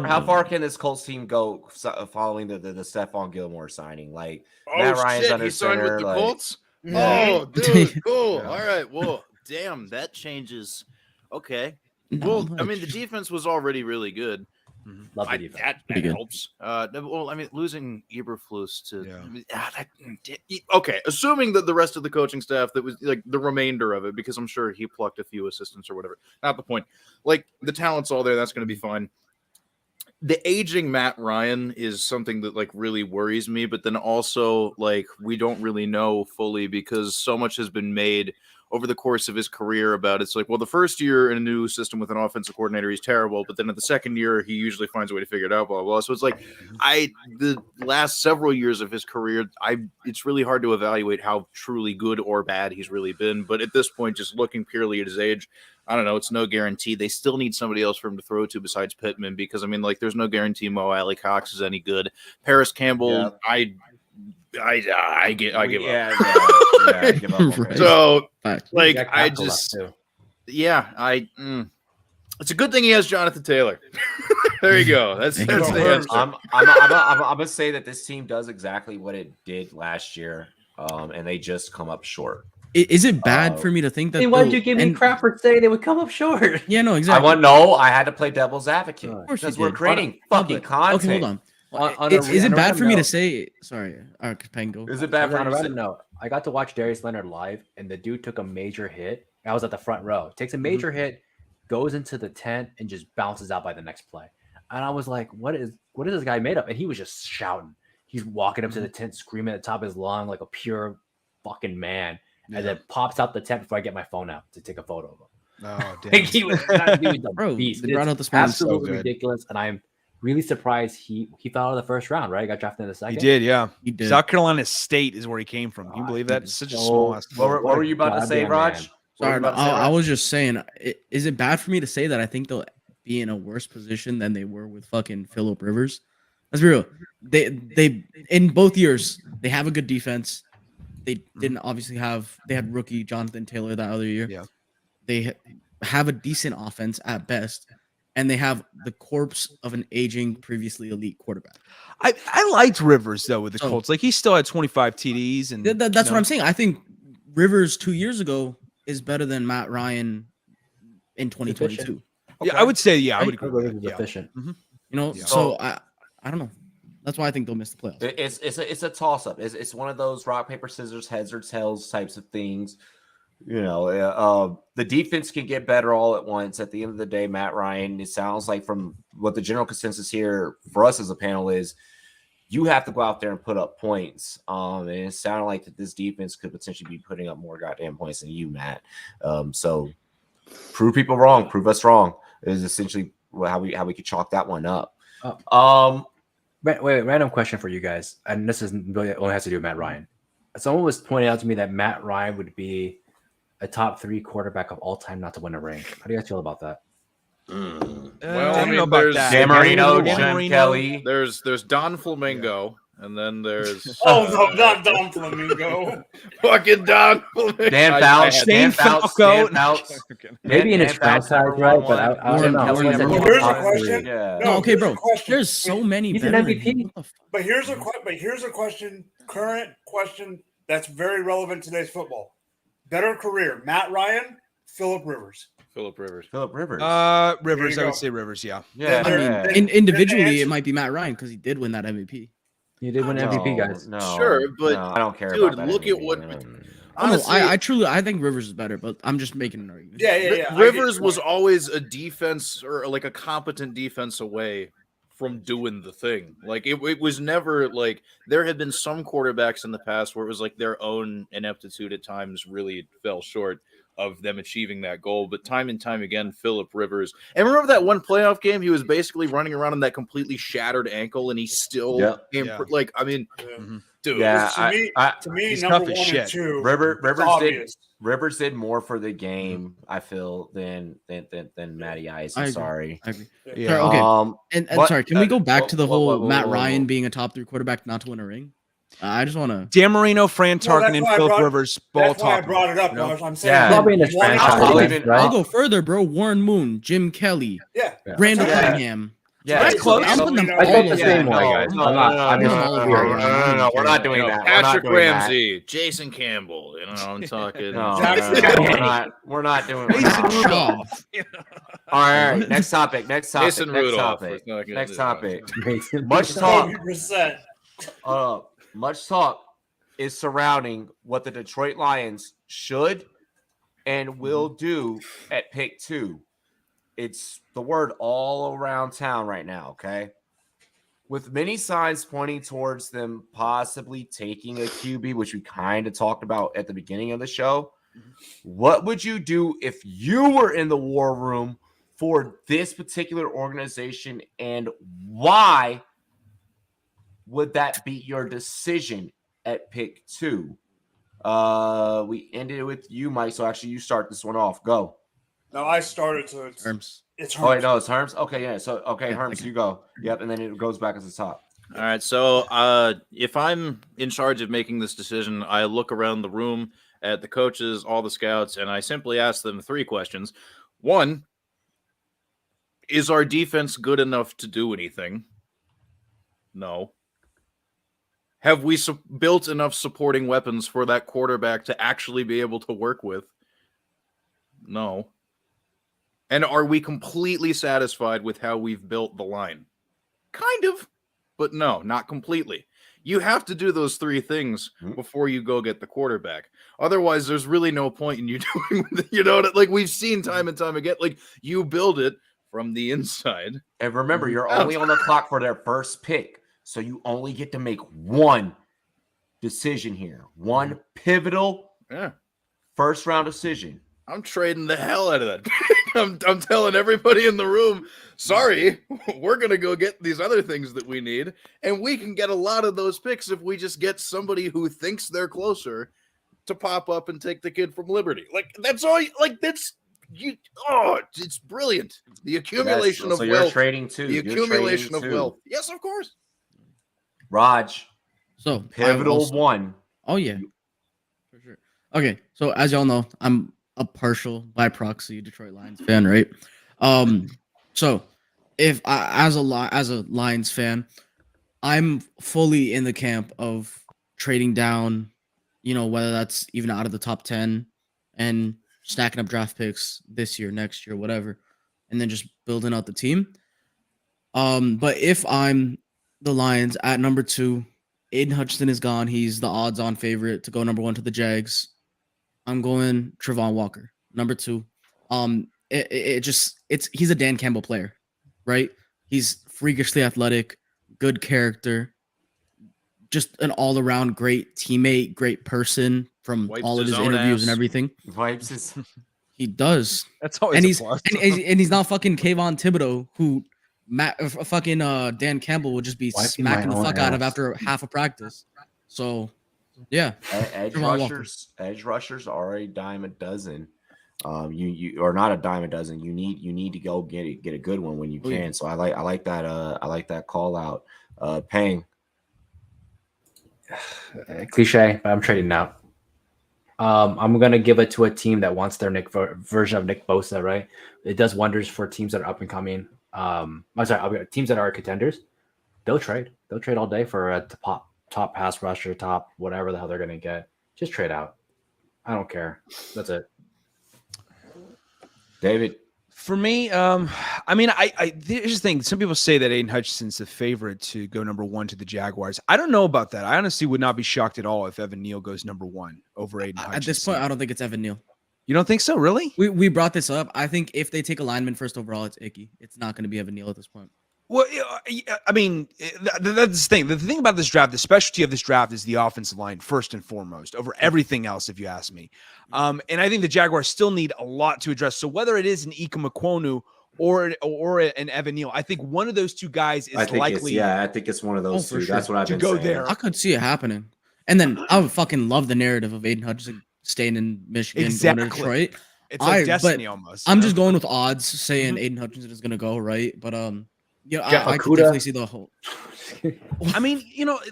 how Oh. far can this Colts team go following the Stephon Gilmore signing? Like Oh Matt Ryan's shit, under he signed center, with the like- Colts? Yeah. Oh, dude, cool. Yeah. All right, well, damn, that changes. Okay. Not Well, I mean, the much. defense was already really good. Love the defense. That Pretty good. helps. Well, I mean, losing Eberflus to Yeah. okay, assuming that the rest of the coaching staff that was like the remainder of it, because I'm sure he plucked a few assistants or whatever. Not the point. Like the talent's all there. That's going to be fine. The aging Matt Ryan is something that like really worries me, but then also like we don't really know fully because so much has been made over the course of his career about it's like, well, the first year in a new system with an offensive coordinator, he's terrible, but then at the second year, he usually finds a way to figure it out, blah, blah, blah. So it's like the last several years of his career, it's really hard to evaluate how truly good or bad he's really been. But at this point, just looking purely at his age, I don't know. It's no guarantee. They still need somebody else for him to throw to besides Pittman because, I mean, like, there's no guarantee Mo Alley Cox is any good. Paris Campbell, I give up. Yeah, I give up. Right. So, Fact. like, Jack I Pascal just, left, too. yeah, it's a good thing he has Jonathan Taylor. There you go. That's the answer. I'm gonna say that this team does exactly what it did last year. and they just come up short. Is it bad for me to think that? Then why'd you give me crap for saying they would come up short? Yeah, no, exactly. I had to play devil's advocate because we're creating fucking content. Okay, hold on. Is it bad for me to say? Sorry, Pengo. Is it bad for on you a to say? random note? I got to watch Darius Leonard live, and the dude took a major hit. I was at the front row. Takes a major hit, goes into the tent, and just bounces out by the next play. And I was like, "What is this guy made of?" And he was just shouting. He's walking up to the tent, screaming at the top of his lung like a pure fucking man, and then pops out the tent before I get my phone out to take a photo of him. Oh, damn. Like, he was a Bro, beast. they brought It's out the smell absolutely so good. ridiculous, and I'm really surprised he fell out of the first round. Right, got drafted in the second. He did, yeah. He did. South Carolina State is where he came from. Can you believe that? It's such a small ass. What were you about to say, Raj? Sorry, no, I was just saying. Is it bad for me to say that I think they'll be in a worse position than they were with fucking Phillip Rivers? That's real. They in both years they have a good defense. They didn't obviously have. They had rookie Jonathan Taylor that other year. Yeah. They have a decent offense at best, and they have the corpse of an aging, previously elite quarterback. I liked Rivers though with the Colts. Like he still had 25 TDs, and That's what I'm saying. I think Rivers 2 years ago is better than Matt Ryan in 2022. Yeah, I would say I would agree. Rivers With is that. efficient. You know, so I don't know. That's why I think they'll miss the playoffs. It's a toss up. It's one of those rock paper scissors, heads or tails types of things. You know, the defense can get better all at once. At the end of the day, Matt Ryan, it sounds like from what the general consensus here for us as a panel is, you have to go out there and put up points. And it sounded like that this defense could potentially be putting up more goddamn points than you, Matt. So prove people wrong, prove us wrong is essentially how we could chalk that one up. Wait, random question for you guys, and this isn't really only has to do with Matt Ryan. Someone was pointing out to me that Matt Ryan would be a top 3 quarterback of all time not to win a ring. How do you guys feel about that? Well, I don't know about there's that. Dan Marino, Dan Jim Marino. Kelly. There's Don Flamingo, and then there's Oh no, not Don Flamingo. fucking Don Flamingo. Dan Fouts. Dan Dane Fouts. Falco. Dan Fouts. Maybe in Dan his strong Fouts side, number right? one. But I don't know. Kelly number Well, one. here's a Top question. three. Yeah. No, okay, here's bro. a question. There's so many. He's an veterans. MVP. What the fuck? But here's a question. Current question that's very relevant to today's football. Better career: Matt Ryan, Phillip Rivers. Phillip Rivers. Phillip Rivers. Rivers. you I go. would say Rivers. Yeah. Yeah. Then yeah. there- Individually, answer- it might be Matt Ryan because he did win that MVP. You did win MVP, guys. No, Sure, but, no, I don't care. dude, about that look at MVP. what- Honestly, Honestly, I think Rivers is better, but I'm just making an argument. Yeah. I get Rivers your was point. always a defense or like a competent defense away from doing the thing. Like it was never like there had been some quarterbacks in the past where it was like their own ineptitude at times really fell short of them achieving that goal. But time and time again, Phillip Rivers. And remember that one playoff game? He was basically running around on that completely shattered ankle, and he still like. I mean, dude. Yeah, To me, he's number tough as 1 shit. and 2. Rivers it's did. obvious. Rivers did more for the game, I feel, than Matty Ice. I'm I agree. sorry. I agree. Yeah. Sorry, okay. And what- sorry, can we go back to the whole whoa, Matt whoa, Ryan whoa. being a top 3 quarterback not to win a ring? I just want to. Dan Marino, Fran No, that's Tarkin, and why I Phillip brought- Rivers. Ball That's why I top. brought it up. you know? Raj. I'm saying Yeah. Probably in his one and franchise, two. I'll even- right? I'll go further, bro. Warren Moon, Jim Kelly, Yeah. Randall Yeah. Cunningham. Yeah, That's close. I'm putting them I all I thought the over same there. way, guys. I'm not putting them all over there. No, we're not doing that. We're not Patrick doing that. Ramsey, Jason Campbell. You know, I'm talking. No, Jackson no, we're not doing Mason that. Rudolph. All right, next topic. Mason Rudolph. Let's not get Next into topic. Mason. Much talk. 100%. Much talk is surrounding what the Detroit Lions should and will do at pick 2. It's the word all around town right now, okay? With many signs pointing towards them possibly taking a QB, which we kind of talked about at the beginning of the show. What would you do if you were in the war room for this particular organization, and why would that be your decision at pick 2? We ended with you, Mike. So actually, you start this one off. Go. No, I started, so it's Herms. it's Oh, wait, Herms. no, it's Herms. Okay, yeah. So Herms, you go. Yep, and then it goes back at the top. All right. So if I'm in charge of making this decision, I look around the room at the coaches, all the scouts, and I simply ask them 3 questions. 1, is our defense good enough to do anything? No. Have we built enough supporting weapons for that quarterback to actually be able to work with? No. And are we completely satisfied with how we've built the line? Kind of, but no, not completely. You have to do those three things before you go get the quarterback. Otherwise, there's really no point in you doing, like we've seen time and time again. Like, you build it from the inside. And remember, you're only on the clock for their first pick. So you only get to make one decision here. One pivotal first round decision. I'm trading the hell out of that pick. I'm telling everybody in the room, sorry, we're going to go get these other things that we need. And we can get a lot of those picks if we just get somebody who thinks they're closer to pop up and take the kid from Liberty. Like, that's all. It's brilliant. The accumulation of so wealth. You're trading too. The accumulation of wealth. Yes, of course. Raj. So pivotal one. Oh yeah, for sure. Okay, so as y'all know, I'm a partial by proxy Detroit Lions fan, right? So if I, as a Lions fan, I'm fully in the camp of trading down, whether that's even out of the top 10 and stacking up draft picks this year, next year, whatever, and then just building out the team. But if I'm the Lions at number 2, Aiden Hutchinson is gone. He's the odds-on favorite to go number 1 to the Jags. I'm going Trevon Walker, number 2. He's a Dan Campbell player, right? He's freakishly athletic, good character, just an all-around great teammate, great person from all of his interviews and everything. He does. That's always and he's not fucking Kayvon Thibodeau, who fucking Dan Campbell would just be smacking the fuck out of after half a practice. So, yeah. Edge rushers are a dime a dozen. You are not a dime a dozen. You need to go get a good one when you can. So I like that call out. Pang. Cliche, but I'm trading now. I'm gonna give it to a team that wants their version of Nick Bosa. Right, it does wonders for teams that are up and coming. Teams that are contenders. They'll trade all day for a top pass rusher, top whatever the hell they're gonna get. Just trade out. I don't care. That's it. David. For me, I here's the thing. Some people say that Aiden Hutchinson's the favorite to go number 1 to the Jaguars. I don't know about that. I honestly would not be shocked at all if Evan Neal goes number 1 over Aiden Hutchinson. At this point, I don't think it's Evan Neal. You don't think so, really? We brought this up. I think if they take a lineman first overall, it's Icky. It's not going to be Evan Neal at this point. Well, I mean, that's the thing. The thing about this draft, the specialty of this draft is the offensive line first and foremost over everything else, if you ask me. And I think the Jaguars still need a lot to address. So whether it is an Ika Mekwonu or an Evan Neal, I think one of those two guys is likely. I think it's one of those two. Sure. That's what I've been go saying. there. I could see it happening. And then I would fucking love the narrative of Aiden Hutchinson staying in Michigan, going to Detroit. It's like destiny almost. I'm just going with odds, saying Aiden Hutchinson is going to go, right? But I could definitely see the whole. I mean,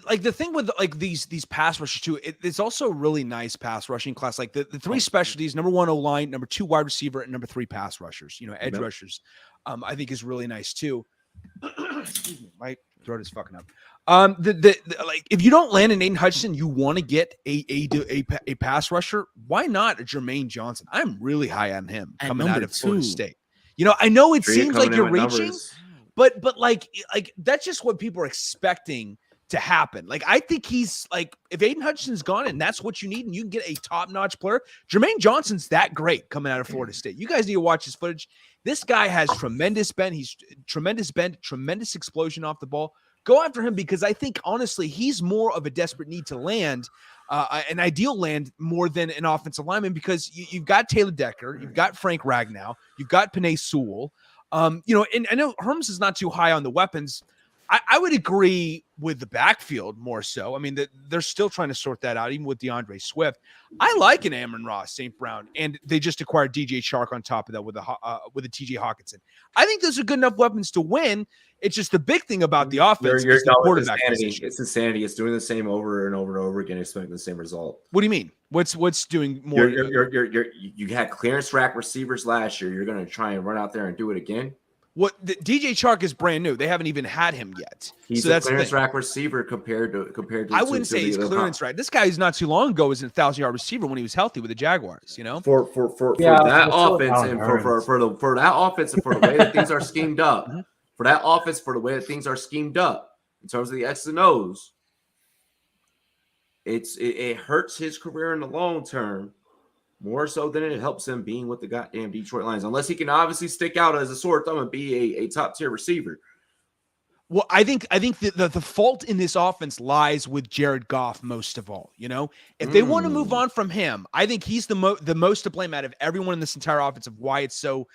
like the thing with like these pass rushers too, it's also a really nice pass rushing class. Like the three specialties: number 1 O-line, number 2 wide receiver, and number 3 pass rushers. Edge rushers. I think is really nice too. Excuse me, my throat is fucking up. Like if you don't land an Aiden Hutchinson, you want to get a pass rusher. Why not a Jermaine Johnson? I'm really high on him coming out of Florida State. I know it seems like you're reaching. But like that's just what people are expecting to happen. Like I think he's like if Aiden Hutchinson's gone and that's what you need and you can get a top-notch player, Jermaine Johnson's that great coming out of Florida State. You guys need to watch his footage. This guy has tremendous bend. He's tremendous explosion off the ball. Go after him because I think honestly he's more of a desperate need to land, an ideal land more than an offensive lineman because you've got Taylor Decker, you've got Frank Ragnow, you've got Penei Sewell. And I know Herms is not too high on the weapons. I would agree with the backfield more so. I mean, they're still trying to sort that out, even with DeAndre Swift. I like an Amon-Ra, St. Brown, and they just acquired DJ Chark on top of that with a TJ Hawkinson. I think those are good enough weapons to win. It's just the big thing about the offense is the quarterback position. It's insanity. It's doing the same over and over and over again, expecting the same result. What do you mean? What's doing more? You had clearance rack receivers last year. You're going to try and run out there and do it again. DJ Chark is brand new. They haven't even had him yet. He's so a clearance rack receiver compared to. I wouldn't say he's clearance rack. This guy is not too long ago was a 1,000-yard receiver when he was healthy with the Jaguars. You know, for that offense and for that offense and for the way that things are schemed up, for that offense for the way that things are schemed up in terms of the X and O's, it hurts his career in the long term. More so than it helps him being with the goddamn Detroit Lions, unless he can obviously stick out as a sore thumb and be a top tier receiver. Well, I think the fault in this offense lies with Jared Goff most of all. You know, if they want to move on from him, I think he's the most to blame out of everyone in this entire offense of why it's so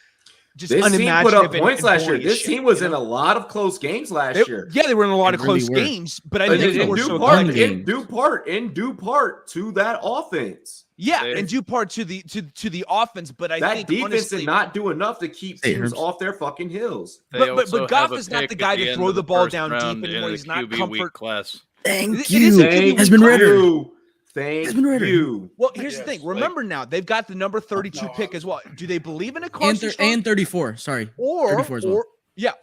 just this team put up points last year. This team was in a lot of close games last year. Yeah, they were in a lot of close games, but I think in due part to that offense. Yeah, and due part to the offense, but I think defense honestly, did not do enough to keep teams off their fucking heels. But Goff is not the guy to throw the ball down deep and when he's not comfort. Thank you. Has been Ritter. Thank you. Well, here's the thing. Remember now, they've got the number 32 pick as well. Do they believe in a Carson and 34? Sorry, or 34 as well.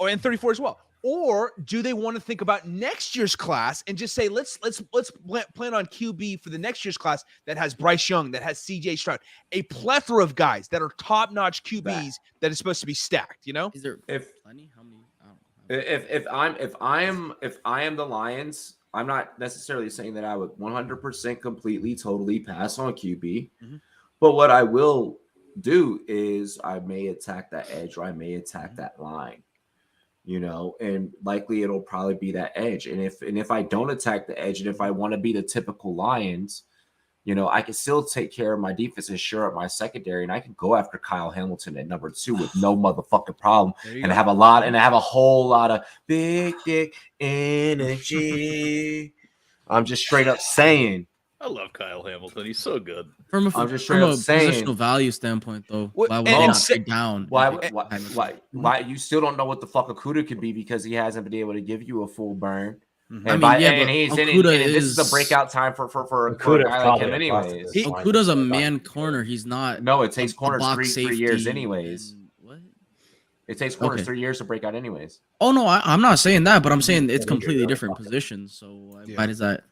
And 34 as well. Or do they want to think about next year's class and just say let's plan on QB for the next year's class that has Bryce Young, that has CJ Stroud, a plethora of guys that are top-notch QBs that is supposed to be stacked. You know, is there plenty? How many? If I am the Lions, I'm not necessarily saying that I would 100% completely totally pass on QB, but what I will do is I may attack that edge or I may attack that line. You know, and likely it'll probably be that edge. And if I don't attack the edge, and if I want to be the typical Lions, you know, I can still take care of my defense and shore up my secondary, and I can go after Kyle Hamilton at number 2 with no motherfucking problem. And have a whole lot of big dick energy. I'm just straight up saying. I love Kyle Hamilton. He's so good. From a positional value standpoint, though, why would not take down? Why you still don't know what the fuck Okudah could be because he hasn't been able to give you a full burn. I mean, this is the breakout time for a guy like him, anyways. Okudah's a man corner. He's not. No, it takes corners three years, anyways. What? It takes corners 3 years to break out, anyways. Oh no, I'm not saying that, but I'm saying it's completely different positions. So why does that?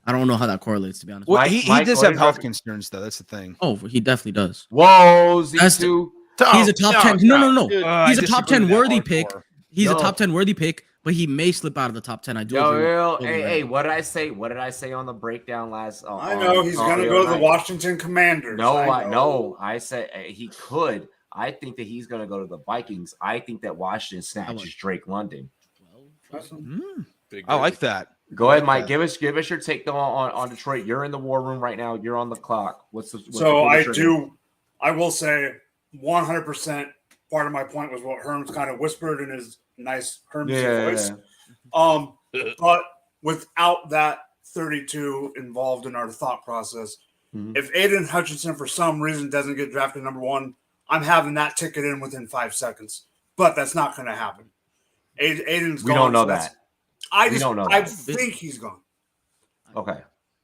I don't know how that correlates, to be honest. Well, he does have health concerns, though. That's the thing. Oh, he definitely does. Whoa, Z2. He's a top 10. No. He's a top 10 worthy pick. He's a top 10 worthy pick, but he may slip out of the top 10. I do. Hey, what did I say? What did I say on the breakdown last? I know he's going to go to the Washington Commanders. No, I said he could. I think that he's going to go to the Vikings. I think that Washington snatches Drake London. I like that. Go ahead, Mike. Give us your take though on Detroit. You're in the war room right now. You're on the clock. I will say 100%. Part of my point was what Herm's kind of whispered in his nice voice. But without that 32 involved in our thought process, if Aiden Hutchinson for some reason doesn't get drafted number 1, I'm having that ticket in within 5 seconds. But that's not going to happen. Aiden's gone. We don't know that. I think he's gone. Okay.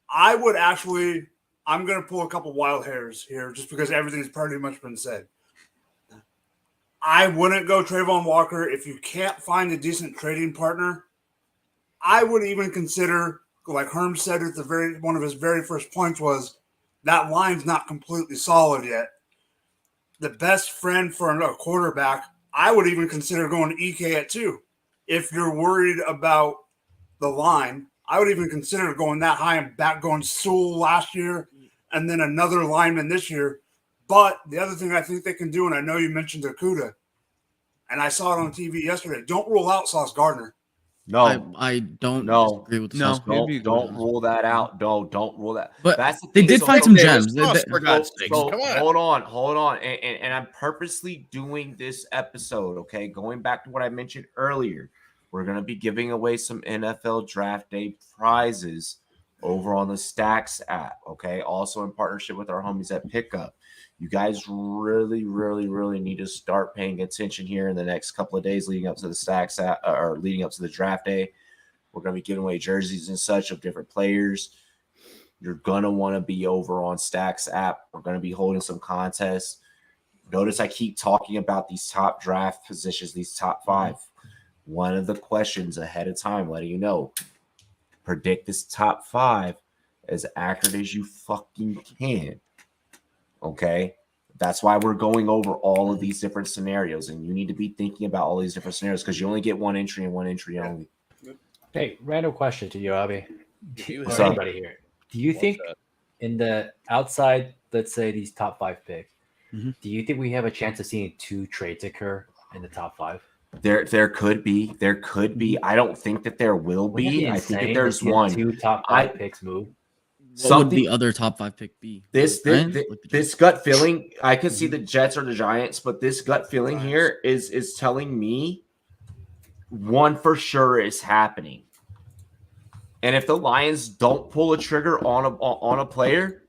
I'm going to pull a couple wild hairs here just because everything's pretty much been said. I wouldn't go Trayvon Walker if you can't find a decent trading partner. I would even consider, like Herm said at one of his very first points was, that line's not completely solid yet. The best friend for a quarterback, I would even consider going to EK at 2. If you're worried about the line, I would even consider going that high and back going Sewell last year and then another lineman this year. But the other thing I think they can do, and I know you mentioned Okudah, and I saw it on TV yesterday, don't rule out Sauce Gardner. No, I don't disagree with Sauce Gardner. Don't rule that out. Don't rule that. But that's the they did find some gems. For God's sakes, come on. Hold on. And I'm purposely doing this episode, okay? Going back to what I mentioned earlier, we're going to be giving away some NFL Draft Day prizes over on the Stacks app, okay? Also in partnership with our homies at Pickup. You guys really, really, really need to start paying attention here in the next couple of days leading up to the Stacks app, or leading up to the Draft Day. We're going to be giving away jerseys and such of different players. You're going to want to be over on Stacks app. We're going to be holding some contests. Notice I keep talking about these top draft positions, these top 5. One of the questions ahead of time, letting you know, predict this top 5 as accurate as you fucking can. Okay? That's why we're going over all of these different scenarios, and you need to be thinking about all these different scenarios because you only get one entry and one entry only. Hey, random question to you, Abby. What's Or up? anybody here. Do you think in the outside, let's say these top 5 picks, do you think we have a chance of seeing 2 trades occur in the top 5? There could be. I don't think that there will be. I think that there's one. 2 top 5 picks move. What would the other top 5 pick be? This gut feeling, I could see the Jets or the Giants, but this gut feeling here is telling me one for sure is happening. And if the Lions don't pull a trigger on a player,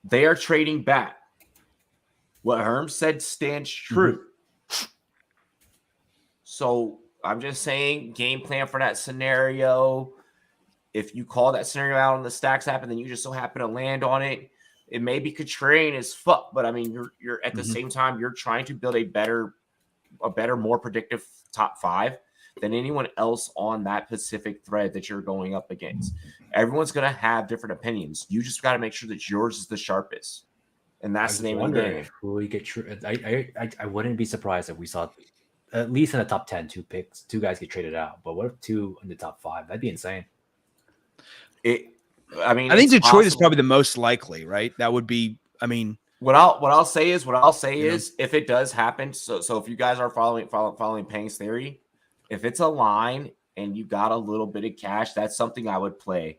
they are trading back. What Herm said stands true. So I'm just saying, game plan for that scenario. If you call that scenario out on the Stacks app and then you just so happen to land on it, it may be contrarian as fuck. But I mean, you're at the same time, you're trying to build a better, more predictive top 5 than anyone else on that Pacific thread that you're going up against. Everyone's going to have different opinions. You just got to make sure that yours is the sharpest. And that's the name of the game. Who we get I wouldn't be surprised if we saw at least in the top 10, 2 guys get traded out. But what if 2 in the top 5? That'd be insane. I think Detroit is probably the most likely, right? That would be, what I'll say is if it does happen. So if you guys are following Pang's theory, if it's a line and you got a little bit of cash, that's something I would play.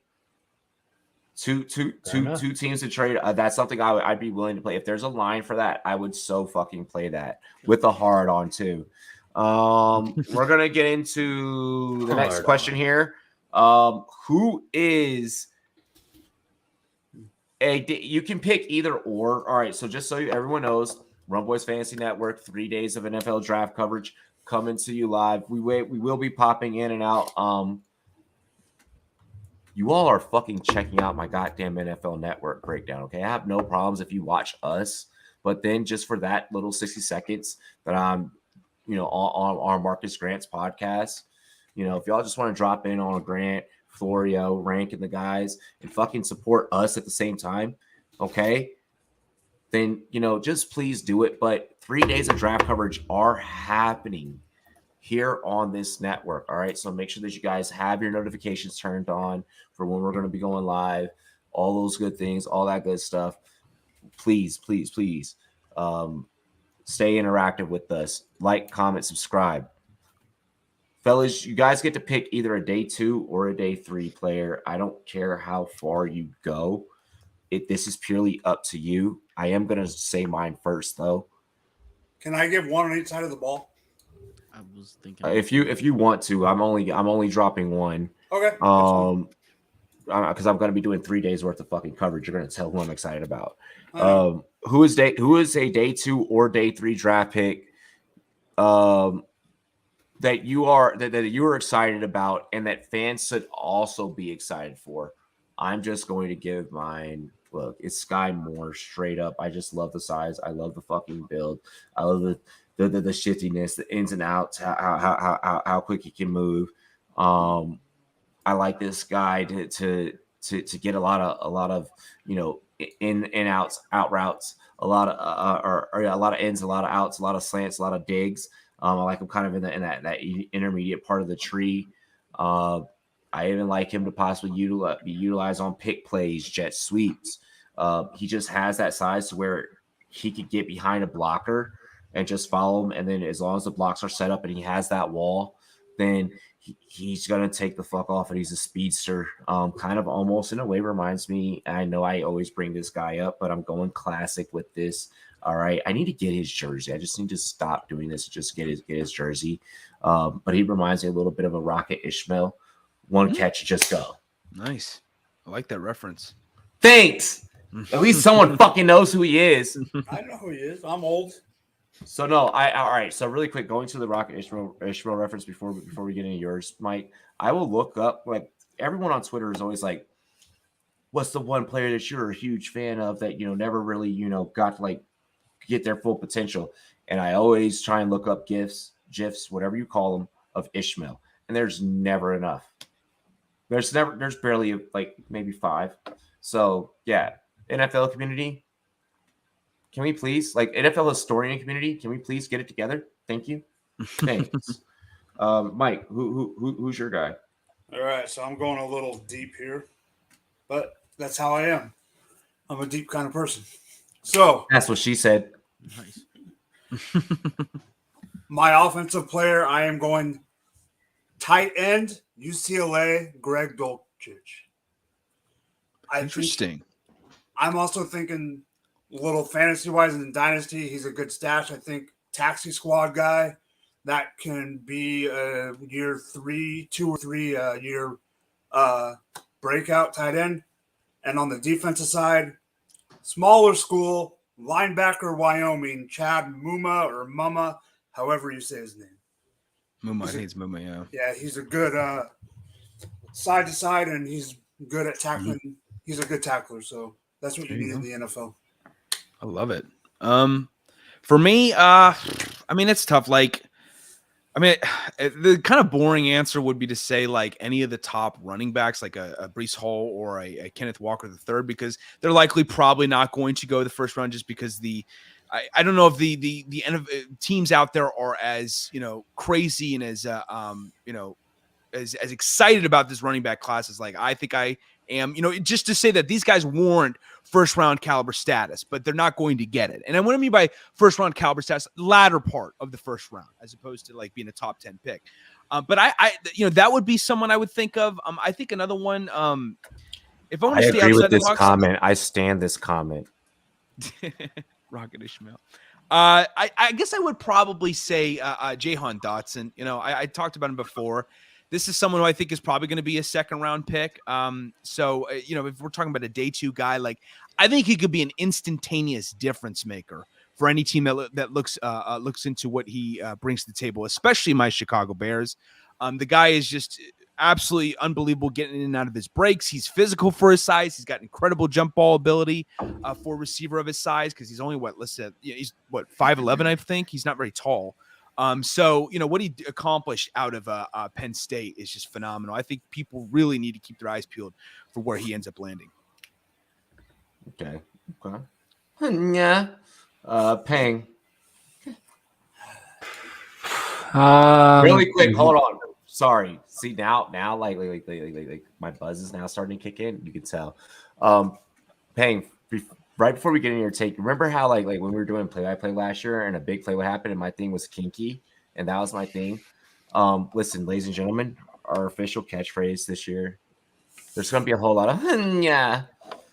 Two teams to trade. That's something I'd be willing to play. If there's a line for that, I would so fucking play that with a hard on too. We're gonna get into the next question here. Who is you can pick either or. All right, so just so everyone knows, Rumboyz Fantasy Network, 3 days of NFL draft coverage coming to you live. We will be popping in and out. You all are fucking checking out my goddamn NFL Network breakdown, okay? I have no problems if you watch us, but then just for that little 60 seconds that I'm, on Marcus Grant's podcast, if y'all just want to drop in on a Grant, Florio, Rank, and the guys and fucking support us at the same time, okay? Then, just please do it. But 3 days of draft coverage are happening here on this network. All right. So make sure that you guys have your notifications turned on for when we're going to be going live, all those good things, all that good stuff. Please, please, please stay interactive with us. Like, comment, subscribe. Fellas, you guys get to pick either a day 2 or a day 3 player. I don't care how far you go. This is purely up to you. I am going to say mine first, though. Can I give one on each side of the ball? I was thinking if you want to, I'm only dropping one. Okay. Because I'm going to be doing 3 days worth of fucking coverage. You're going to tell who I'm excited about. Who is a day 2 or day 3 draft pick that you are excited about and that fans should also be excited for? I'm just going to give mine. Look, it's Sky Moore straight up. I just love the size. I love the fucking build. I love the shiftiness, the ins and outs, how quick he can move. I like this guy to get a lot of in and outs, out routes, a lot of ins, a lot of outs, a lot of slants, a lot of digs. I like him kind of in that intermediate part of the tree. I even like him to possibly be utilized on pick plays, jet sweeps. He just has that size to where he could get behind a blocker and just follow him. And then as long as the blocks are set up and he has that wall, then he's going to take the fuck off and he's a speedster. Kind of almost in a way reminds me, I know I always bring this guy up, but I'm going classic with this. All right. I need to get his jersey. I just need to stop doing this and just get his jersey. But he reminds me a little bit of a Rocket Ishmael. One catch, just go. Nice. I like that reference. Thanks. At least someone fucking knows who he is. I know who he is. I'm old. So no, all right. So really quick, going to the Rocket Ishmael reference before we get into yours, Mike. I will look up, like, everyone on Twitter is always like, what's the one player that you're a huge fan of that never really got to like get their full potential. And I always try and look up GIFs, whatever you call them, of Ishmael. And there's never enough. There's barely like maybe 5. So yeah, NFL community, can we please, like NFL historian community, can we please get it together? Thank you. Thanks. Mike, who's your guy? All right, so I'm going a little deep here, but that's how I am. I'm a deep kind of person. So that's what she said. Nice. My offensive player, I am going tight end, UCLA, Greg Dulcich. Interesting. I'm also thinking a little fantasy-wise in Dynasty, he's a good stash. I think taxi squad guy that can be a year 3, 2 or 3 year breakout tight end. And on the defensive side, smaller school, linebacker, Wyoming, Chad Muma or Mama, however you say his name. Muma, I think it's Muma, yeah. Yeah, he's a good side to side, and he's good at tackling. Mm-hmm. He's a good tackler, so that's what you need in the NFL. I love it. For me, I mean, it's tough. Like, I mean, the kind of boring answer would be to say like any of the top running backs, like a Breece Hall or a Kenneth Walker III, because they're likely probably not going to go the first round just because I don't know if the teams out there are as, crazy and as, as excited about this running back class as like I think I am, just to say that these guys warrant first round caliber status, but they're not going to get it. And what I mean by first round caliber status, latter part of the first round, as opposed to like being a top 10 pick. But I that would be someone I would think of. I think another one. If I want to stay agree outside with this the box, comment. I stand this comment. Rocket Ishmael. I guess I would probably say Jahan Dotson. I talked about him before. This is someone who I think is probably going to be a second round pick. So if we're talking about a day 2 guy, like I think he could be an instantaneous difference maker for any team that looks into what he brings to the table, especially my Chicago Bears. The guy is just absolutely unbelievable getting in and out of his breaks. He's physical for his size. He's got incredible jump ball ability for a receiver of his size, because he's only he's 5'11", I think. He's not very tall. So what he accomplished out of Penn State is just phenomenal. I think people really need to keep their eyes peeled for where he ends up landing. Okay. Yeah. Pang. Really quick. Hold on. Sorry. See now, like my buzz is now starting to kick in. You can tell. Pang. Right before we get in your take, remember how like when we were doing play-by-play last year and a big play would happen and my thing was kinky and that was my thing. Listen, ladies and gentlemen, our official catchphrase this year, there's going to be a whole lot of yeah.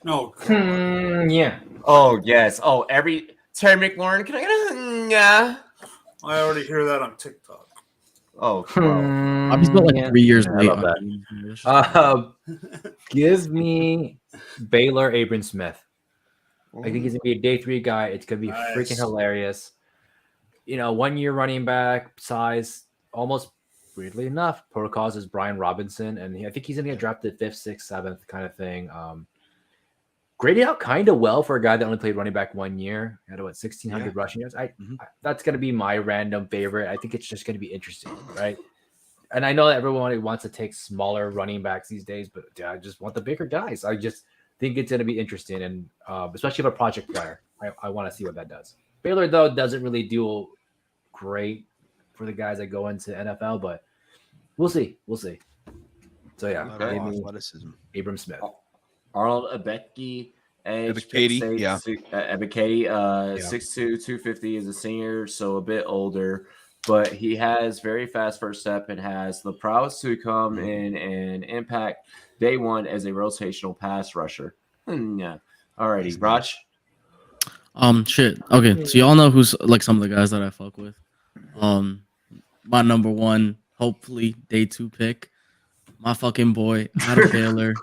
No. Yeah. Oh, yes. Oh, every Terry McLaurin, can I get a yeah? I already hear that on TikTok. Oh, wow. I'm still like 3 years late. I love that. Give me Baylor Abram Smith. I think he's going to be a day 3 guy. It's going to be freaking hilarious. 1 year running back, size, almost weirdly enough, protocols is Brian Robinson. And I think he's going to get drafted 5th, 6th, 7th kind of thing. Graded out kind of well for a guy that only played running back 1 year. Had 1,600 rushing yards. That's going to be my random favorite. I think it's just going to be interesting, right? And I know that everyone wants to take smaller running backs these days, but I just want the bigger guys. I just think it's going to be interesting, and especially if a project player, I want to see what that does. Baylor, though, doesn't really do great for the guys that go into NFL, but we'll see. So, yeah, athleticism. Abram Smith. Arnold Ebiketie, Ebiketie, yeah. 6'2", 250 is a senior, so a bit older, but he has very fast first step and has the prowess to come in and impact day 1 as a rotational pass rusher. Yeah. Alrighty, Raj. Shit. Okay, so y'all know who's like some of the guys that I fuck with. My number 1, hopefully day 2 pick, my fucking boy out of Baylor.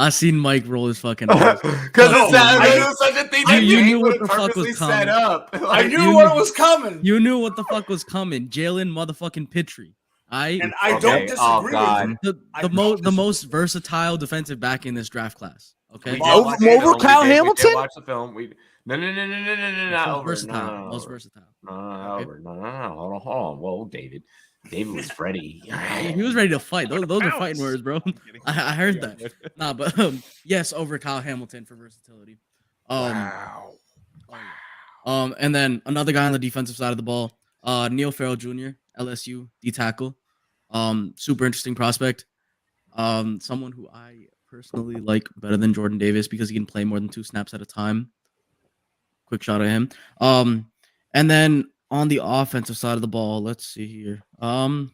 I seen Mike roll his fucking eyes. Because it was such a thing that you knew what the fuck was coming. Set up. I knew what was coming. You knew what the fuck was coming. Jalen motherfucking Pitre. And I don't disagree with you. The most versatile defensive back in this draft class. Okay. Over Kyle Hamilton? Watch the film. No, not over. Versatile. No, Most versatile. No, Okay. over. No. Hold on. Whoa, David. David was ready. He was ready to fight. Those are fighting words, bro. I heard that. Nah, but yes, over Kyle Hamilton for versatility. Wow. And then another guy on the defensive side of the ball, Neil Farrell Jr., LSU D tackle. Super interesting prospect. Someone who I personally like better than Jordan Davis because he can play more than 2 snaps at a time. Quick shot at him. And then on the offensive side of the ball, let's see here. How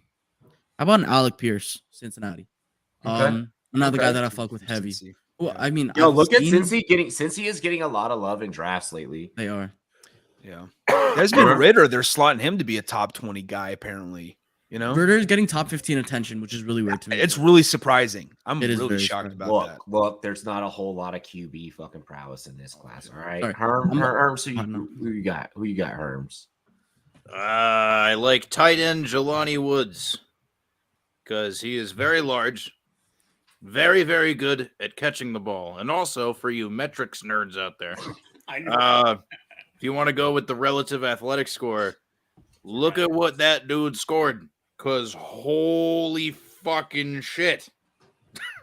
about an Alec Pierce, Cincinnati? Another guy that I fuck with heavy. Well, I mean, look at Cincy is getting a lot of love in drafts lately. They are. Yeah. Desmond Ritter, they're slotting him to be a top 20 guy, apparently. You know, Ritter is getting top 15 attention, which is really weird to me. It's really surprising. I'm It is really very shocked surprising. about that. Look, there's not a whole lot of QB fucking prowess in this class. All right, Sorry. Herms. Who you got? Who you got, Herms? I like tight end Jelani Woods because he is very large, very, very good at catching the ball. And also for you metrics nerds out there, I know. if you want to go with the relative athletic score, look at what that dude scored. Because holy fucking shit.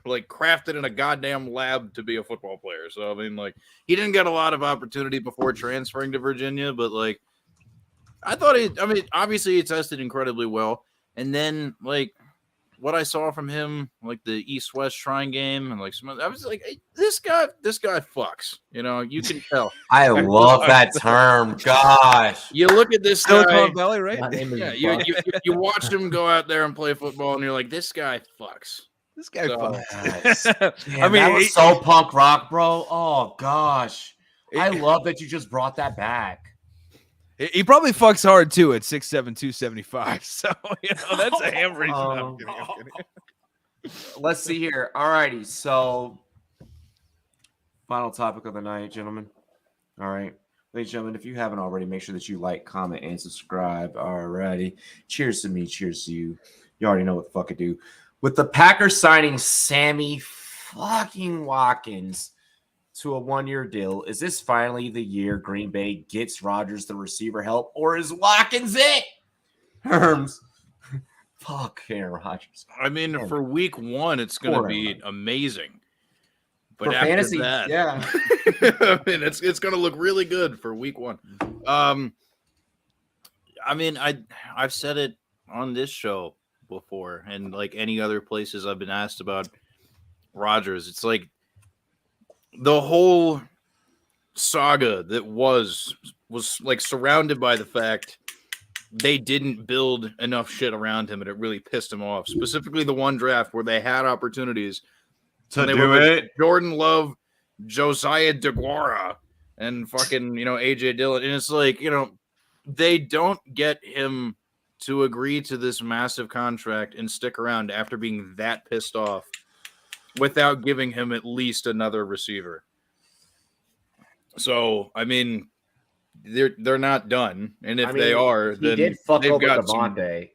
Like crafted in a goddamn lab to be a football player. So, I mean, like, he didn't get a lot of opportunity before transferring to Virginia, but, like, I thought obviously he tested incredibly well. And then, like, what I saw from him, like the East-West Shrine game, and like I was like, hey, this guy fucks. You know, you can tell. I love that term. Gosh, you look at this Silicon guy, Valley, right? Yeah, you watch him go out there and play football, and you're like, this guy fucks. This guy fucks. I mean, that was so punk rock, bro. Oh gosh, I love that you just brought that back. He probably fucks hard too at 6'7", 275. So that's a hammer. I'm kidding. Let's see here. All righty. So, final topic of the night, gentlemen. All right, ladies and gentlemen, if you haven't already, make sure that you like, comment, and subscribe. All righty. Cheers to me. Cheers to you. You already know what the fuck I do. With the Packers signing Sammy fucking Watkins to a 1-year deal, is this finally the year Green Bay gets Rodgers the receiver help, or is Watkins it? Herms. Fuck Aaron Rodgers. I mean, for week 1, it's going to be amazing. But for after fantasy, that, yeah. I mean, it's going to look really good for week 1. I mean, I've said it on this show before, and like any other places I've been asked about Rodgers. It's like the whole saga that was like surrounded by the fact they didn't build enough shit around him, and it really pissed him off. Specifically, the one draft where they had opportunities to do it. Jordan Love, Josiah DeGuara, and fucking AJ Dillon, and it's like they don't get him to agree to this massive contract and stick around after being that pissed off without giving him at least another receiver. So, I mean, they're not done, and if they are, then he did fuck they've over got Devontae.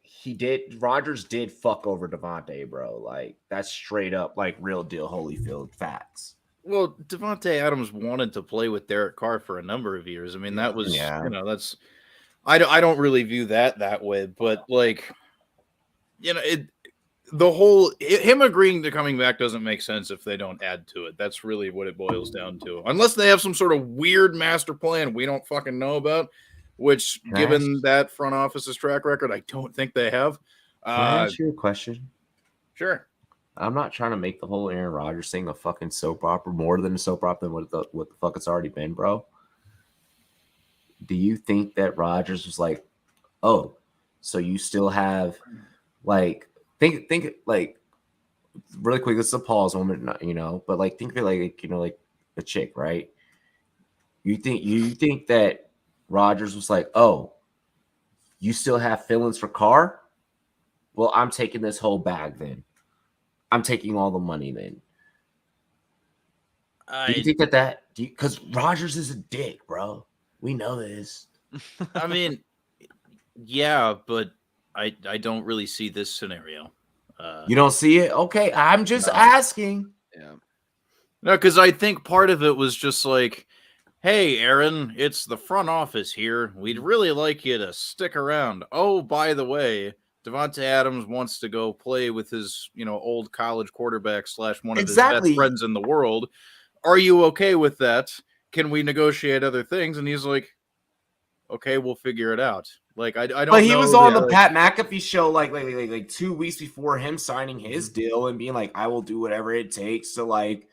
Rodgers did fuck over Devontae, bro. Like that's straight up, like real deal Holyfield facts. Well, Devontae Adams wanted to play with Derek Carr for a number of years. I mean, that was that's. I don't really view that way, but like, the whole him agreeing to coming back doesn't make sense if they don't add to it. That's really what it boils down to. Unless they have some sort of weird master plan we don't fucking know about, which given that front office's track record, I don't think they have. Can I ask you a question? Sure. I'm not trying to make the whole Aaron Rodgers thing a fucking soap opera more than a soap opera than what the fuck it's already been, bro. Do you think that Rodgers was like, oh, so you still have like think like really quick, this is a pause moment, but like think of it like a chick, right? You think that Rodgers was like, oh, you still have feelings for Carr? Well, I'm taking this whole bag then. I'm taking all the money then. Do you think that because Rodgers is a dick, bro? We know this. I mean, yeah, but I don't really see this scenario. You don't see it? Okay, I'm just asking. Yeah. No, because I think part of it was just like Hey, Aaron, it's the front office here. We'd really like you to stick around. Oh, by the way, Devontae Adams wants to go play with his, old college quarterback / one of his best friends in the world. Are you okay with that? Can we negotiate other things? And he's like, okay, we'll figure it out. Like, I don't. But he know was on that, the Pat McAfee show like 2 weeks before him signing his deal and being like, I will do whatever it takes to like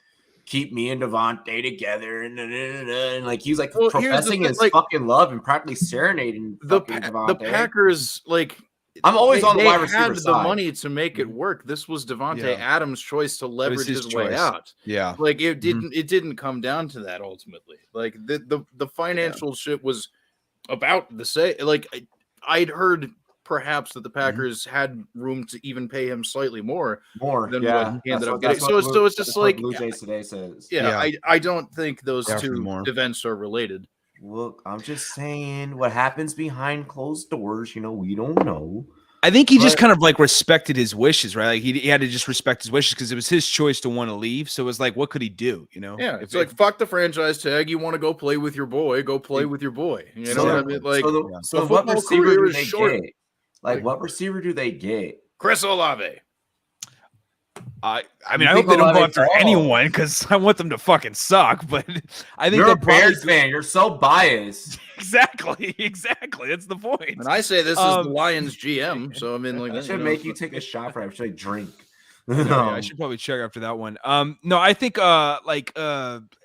keep me and Devontae together and like he's like professing his fucking love and practically serenading the Devontae. Packers like. I'm always on the wide receiver had side. the money to make it work. This was Devontae Adams' choice to leverage his way out. Yeah, like it didn't come down to that ultimately. Like the financial shit was about the same. Like I'd heard perhaps that the Packers had room to even pay him slightly more than what he ended up getting. So it's just like Blue Jays today says. I don't think those two events are related. Look, I'm just saying what happens behind closed doors. We don't know. I think he just kind of like respected his wishes, right? Like he had to just respect his wishes because it was his choice to want to leave. So it was like, what could he do? Yeah, it's like fuck the franchise tag. You want to go play with your boy? Go play with your boy. You know what I mean? Like, so what receiver do they get? Like, what receiver do they get? Chris Olave. I mean, I hope they don't go after anyone because I want them to fucking suck. But I think you're a Bears fan. You're so biased. Exactly. That's the point. And I say this is the Lions GM, so I mean, like that should make you take a shot for him. Should I drink? I should probably check after that one. No, I think I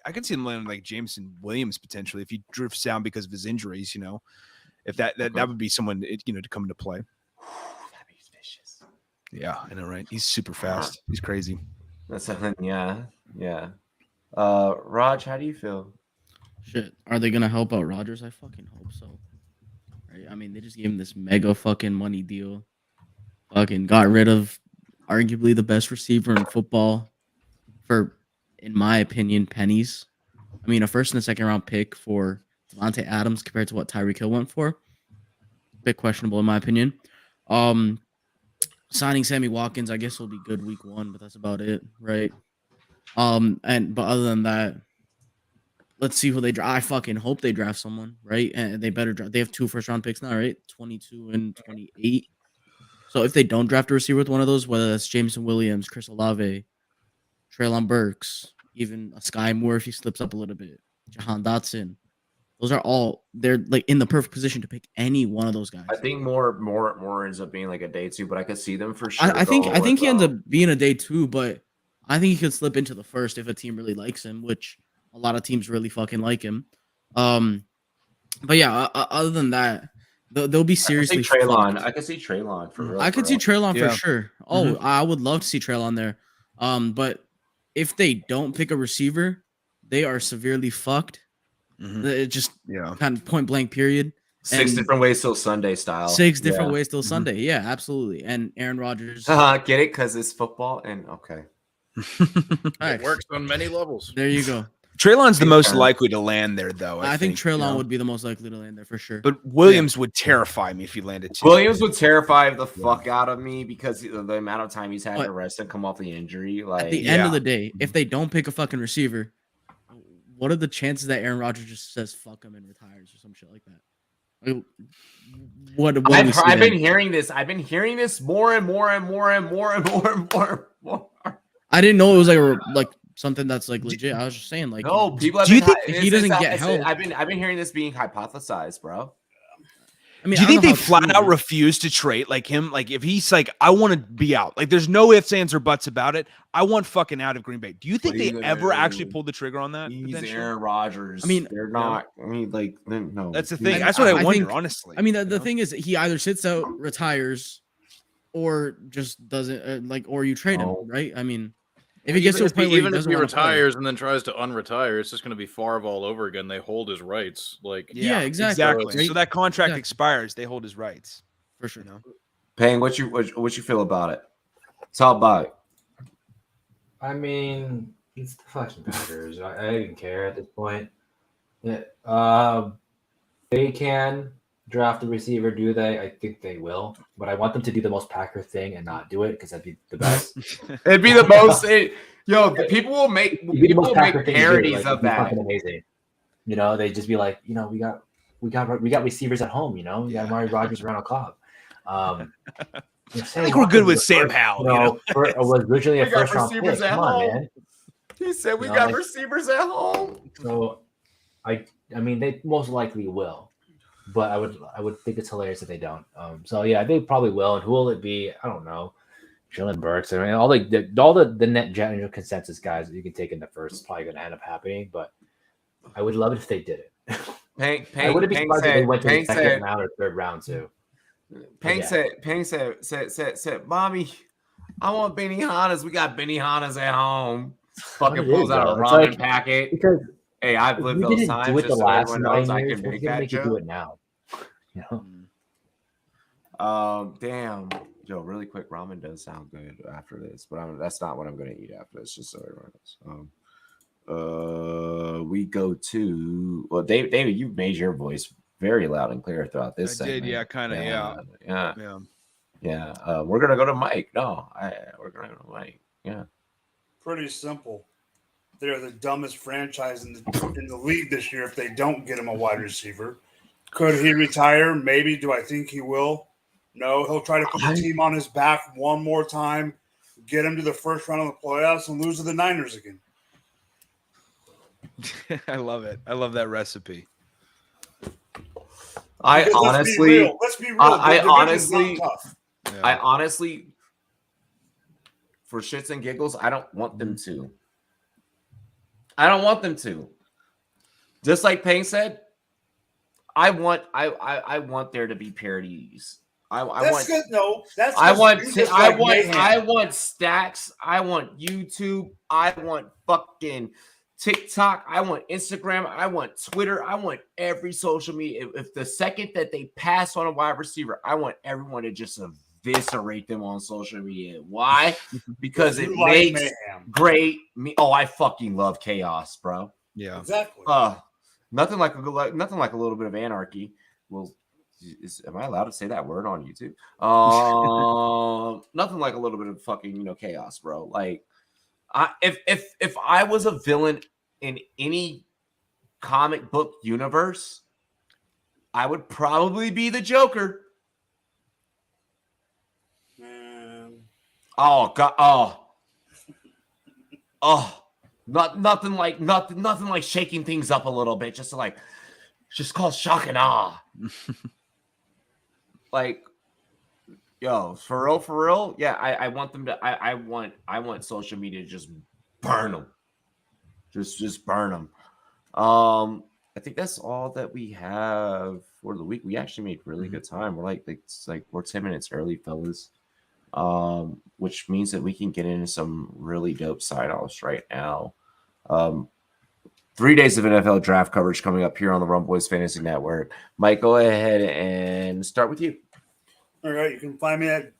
can see him landing like Jameson Williams potentially if he drifts down because of his injuries. If that would be someone to come into play. That'd be vicious. Yeah, I know, right? He's super fast. He's crazy. That's yeah. Raj, how do you feel? Shit, are they gonna help out Rodgers? I fucking hope so. Right? I mean, they just gave him this mega fucking money deal. Fucking got rid of arguably the best receiver in football for, in my opinion, pennies. I mean, a first and a second round pick for Devontae Adams compared to what Tyreek Hill went for. Bit questionable in my opinion. Signing Sammy Watkins, I guess, will be good week 1, but that's about it, right? But other than that, let's see who they draft. I fucking hope they draft someone, right? And they better draft. They have 2 first-round picks now, right? 22 and 28. So if they don't draft a receiver with one of those, whether that's Jameson Williams, Chris Olave, Treylon Burks, even a Sky Moore if he slips up a little bit, Jahan Dotson, those are all they're like in the perfect position to pick any one of those guys. I think more ends up being like a day 2, but I could see them for sure. I think he ends up being a day 2, but I think he could slip into the first if a team really likes him, which a lot of teams really fucking like him. But yeah, other than that, they'll be seriously. I could see Treylon for real. I could see Treylon for sure. Oh, I would love to see Treylon there. But if they don't pick a receiver, they are severely fucked. It just kind of point blank period. 6 different ways till Sunday style. 6 different ways till Sunday. Yeah, absolutely. And Aaron Rodgers. Get it? Because it's football and okay. It works on many levels. There you go. Treylon's the most likely to land there, though. I think Treylon would be the most likely to land there for sure. But Williams would terrify me if he landed too. Williams would terrify the fuck out of me because the amount of time he's had to rest and come off the injury. Like at the end of the day, if they don't pick a fucking receiver, what are the chances that Aaron Rodgers just says fuck him and retires or some shit like that? I've been hearing this. I've been hearing this more and more and more and more and more and more. I didn't know it was like something that's like legit. I was just saying, like, no, people. Do you think if he doesn't get help? I've been hearing this being hypothesized, bro. I mean, do you think they flat out refuse to trade like him? Like, if he's like, I want to be out. Like, there's no ifs, ands, or buts about it. I want fucking out of Green Bay. Do you think they ever actually pulled the trigger on that? He's Aaron Rodgers. I mean, they're not. I mean, like, no. That's the thing. That's what I wonder, honestly. I mean, the thing is, he either sits out, retires, or just doesn't or you trade him, right? I mean. If he gets to a point where if he retires and then tries to unretire, it's just going to be Favre all over again. They hold his rights, like exactly. So that contract expires, they hold his rights for sure. Payne, what you feel about it? It's all about it. I mean, it's the fucking Packers. I don't even care at this point. Yeah, they can draft a receiver, do they? I think they will, but I want them to do the most Packer thing and not do it because that'd be the best. It'd be the most. People will make parodies of that. Amazing. You know, they just be like, you know, we got receivers at home. You know, we got Amari Rodgers, Randall Cobb. I think we're good with Sam Howell. You know, it was originally a We got first round pick. receivers at Come on, home. man. He said we You know, got like- receivers at home. So, I mean, they most likely will, but I would think it's hilarious if they don't. So yeah, they probably will. And who will it be? I don't know. Jalen Burks. I mean, all the net general consensus guys that you can take in the first is probably going to end up happening. But I would love it if they did it. I wouldn't be surprised if they went to the second round or third round too. Payne said, "Mommy, I want Benihanas. We got Benihanas at home." Fucking pulls out a ramen packet. Because hey, I've lived those times. Do it the Just so last everyone knows 9 I years. can We're make gonna that make you do joke. it now. You know. Damn. Yo, really quick, ramen does sound good after this, but that's not what I'm gonna eat after this. Just so everyone knows. We go to David. You've made your voice very loud and clear throughout this segment. did, yeah, kind of, yeah. We're gonna go to Mike. We're gonna go to Mike. Yeah. Pretty simple. They're the dumbest franchise in the league this year if they don't get him a wide receiver. Could he retire? Maybe. Do I think he will? No. He'll try to put the team on his back one more time, get him to the first round of the playoffs, and lose to the Niners again. I love it. I love that recipe. I honestly, let's be real. I honestly, for shits and giggles, I don't want them to. I don't want them to. Just like Payne said, I want there to be parodies. I want good. No, that's I want stacks. I want YouTube. I want fucking TikTok. I want Instagram. I want Twitter. I want every social media. If the second that they pass on a wide receiver, I want everyone to just eviscerate them on social media. Why? Because it makes great me. Oh, I fucking love chaos, bro. Yeah, exactly. Nothing like a little bit of anarchy. Well, am I allowed to say that word on YouTube? Nothing like a little bit of fucking chaos, bro. Like, if I was a villain in any comic book universe, I would probably be the Joker. Oh God! Nothing like shaking things up a little bit, just called shock and awe. Like, yo, for real, yeah. I want them to. I want social media to just burn them, just burn them. I think that's all that we have for the week. We actually made really good time. We're we're 10 minutes early, fellas. Which means that we can get into some really dope side offs right now. 3 days of NFL draft coverage coming up here on the Rumboyz Fantasy Network. Mike, go ahead and start with you. All right, you can find me at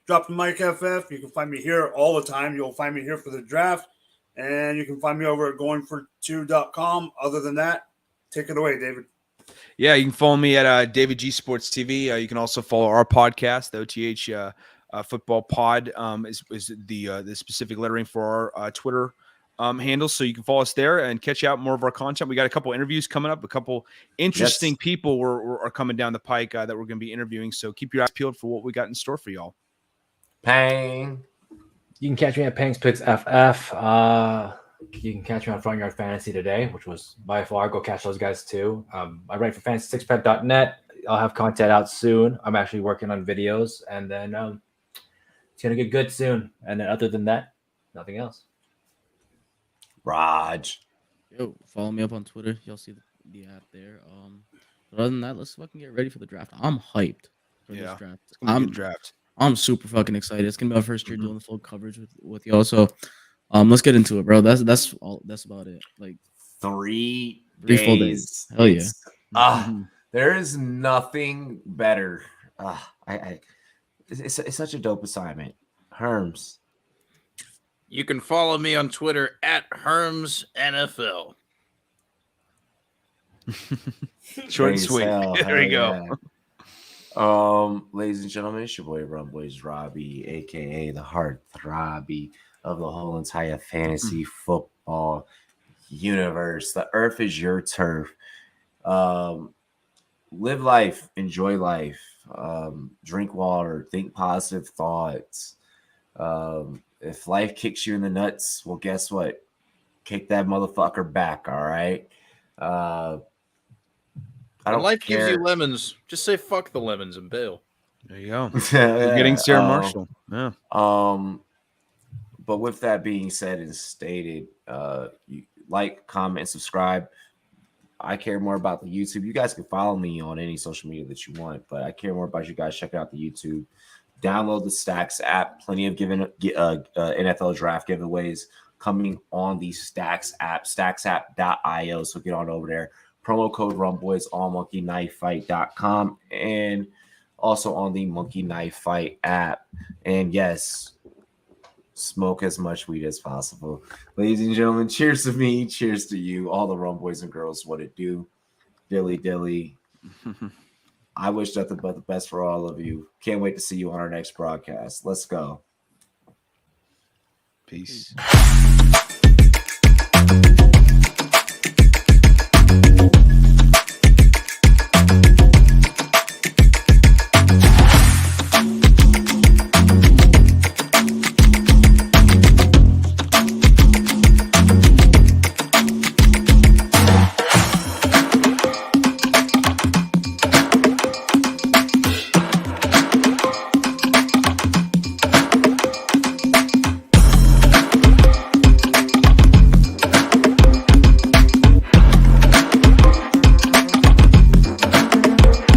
Drop the Mic FF. You can find me here all the time. You'll find me here for the draft, and you can find me over at goingfor2.com. Other than that, take it away, David. Yeah, you can follow me at David G Sports TV. You can also follow our podcast, the OTH Football Pod is the specific lettering for our Twitter handles. So you can follow us there and catch out more of our content. We got a couple interviews coming up, a couple interesting people are coming down the pike that we're going to be interviewing. So keep your eyes peeled for what we got in store for y'all. Pang. You can catch me at Pang's Picks FF. You can catch me on Front Yard Fantasy today, which was by far. Go catch those guys too. I write for fantasy6pet.net. I'll have content out soon. I'm actually working on videos, and then it's gonna get good soon. And then other than that, nothing else. Raj. Yo, follow me up on Twitter. You'll see the app there. But other than that, let's fucking get ready for the draft. I'm hyped for this draft. It's gonna be a good draft. I'm super fucking excited. It's gonna be my first year doing the full coverage with y'all. So let's get into it, bro. That's all. That's about it. Like 3 full days. Hell yeah. There is nothing better. It's such a dope assignment. Herms. You can follow me on Twitter at HermsNFL. Short and sweet. There we go. Yeah. Ladies and gentlemen, it's your boy Rumboyz Robbie, aka the heart throbby of the whole entire fantasy football universe. The earth is your turf. Live life, enjoy life, drink water, think positive thoughts. If life kicks you in the nuts, well, guess what? Kick that motherfucker back, all right? I When don't life care. gives you lemons, just say fuck the lemons and bail. There you go. You're getting Sarah Marshall. Yeah. But with that being said and stated, you like, comment, subscribe. I care more about the YouTube. You guys can follow me on any social media that you want, but I care more about you guys checking out the YouTube. Download the Stacks app. Plenty of NFL draft giveaways coming on the Stacks app, stacksapp.io. So get on over there. Promo code Rumboyz on monkeyknifefight.com and also on the Monkey Knife Fight app. And yes, smoke as much weed as possible. Ladies and gentlemen, cheers to me, cheers to you, all the Rumboyz and girls, what it do. Dilly dilly. I wish nothing but the best for all of you. Can't wait to see you on our next broadcast. Let's go. Peace.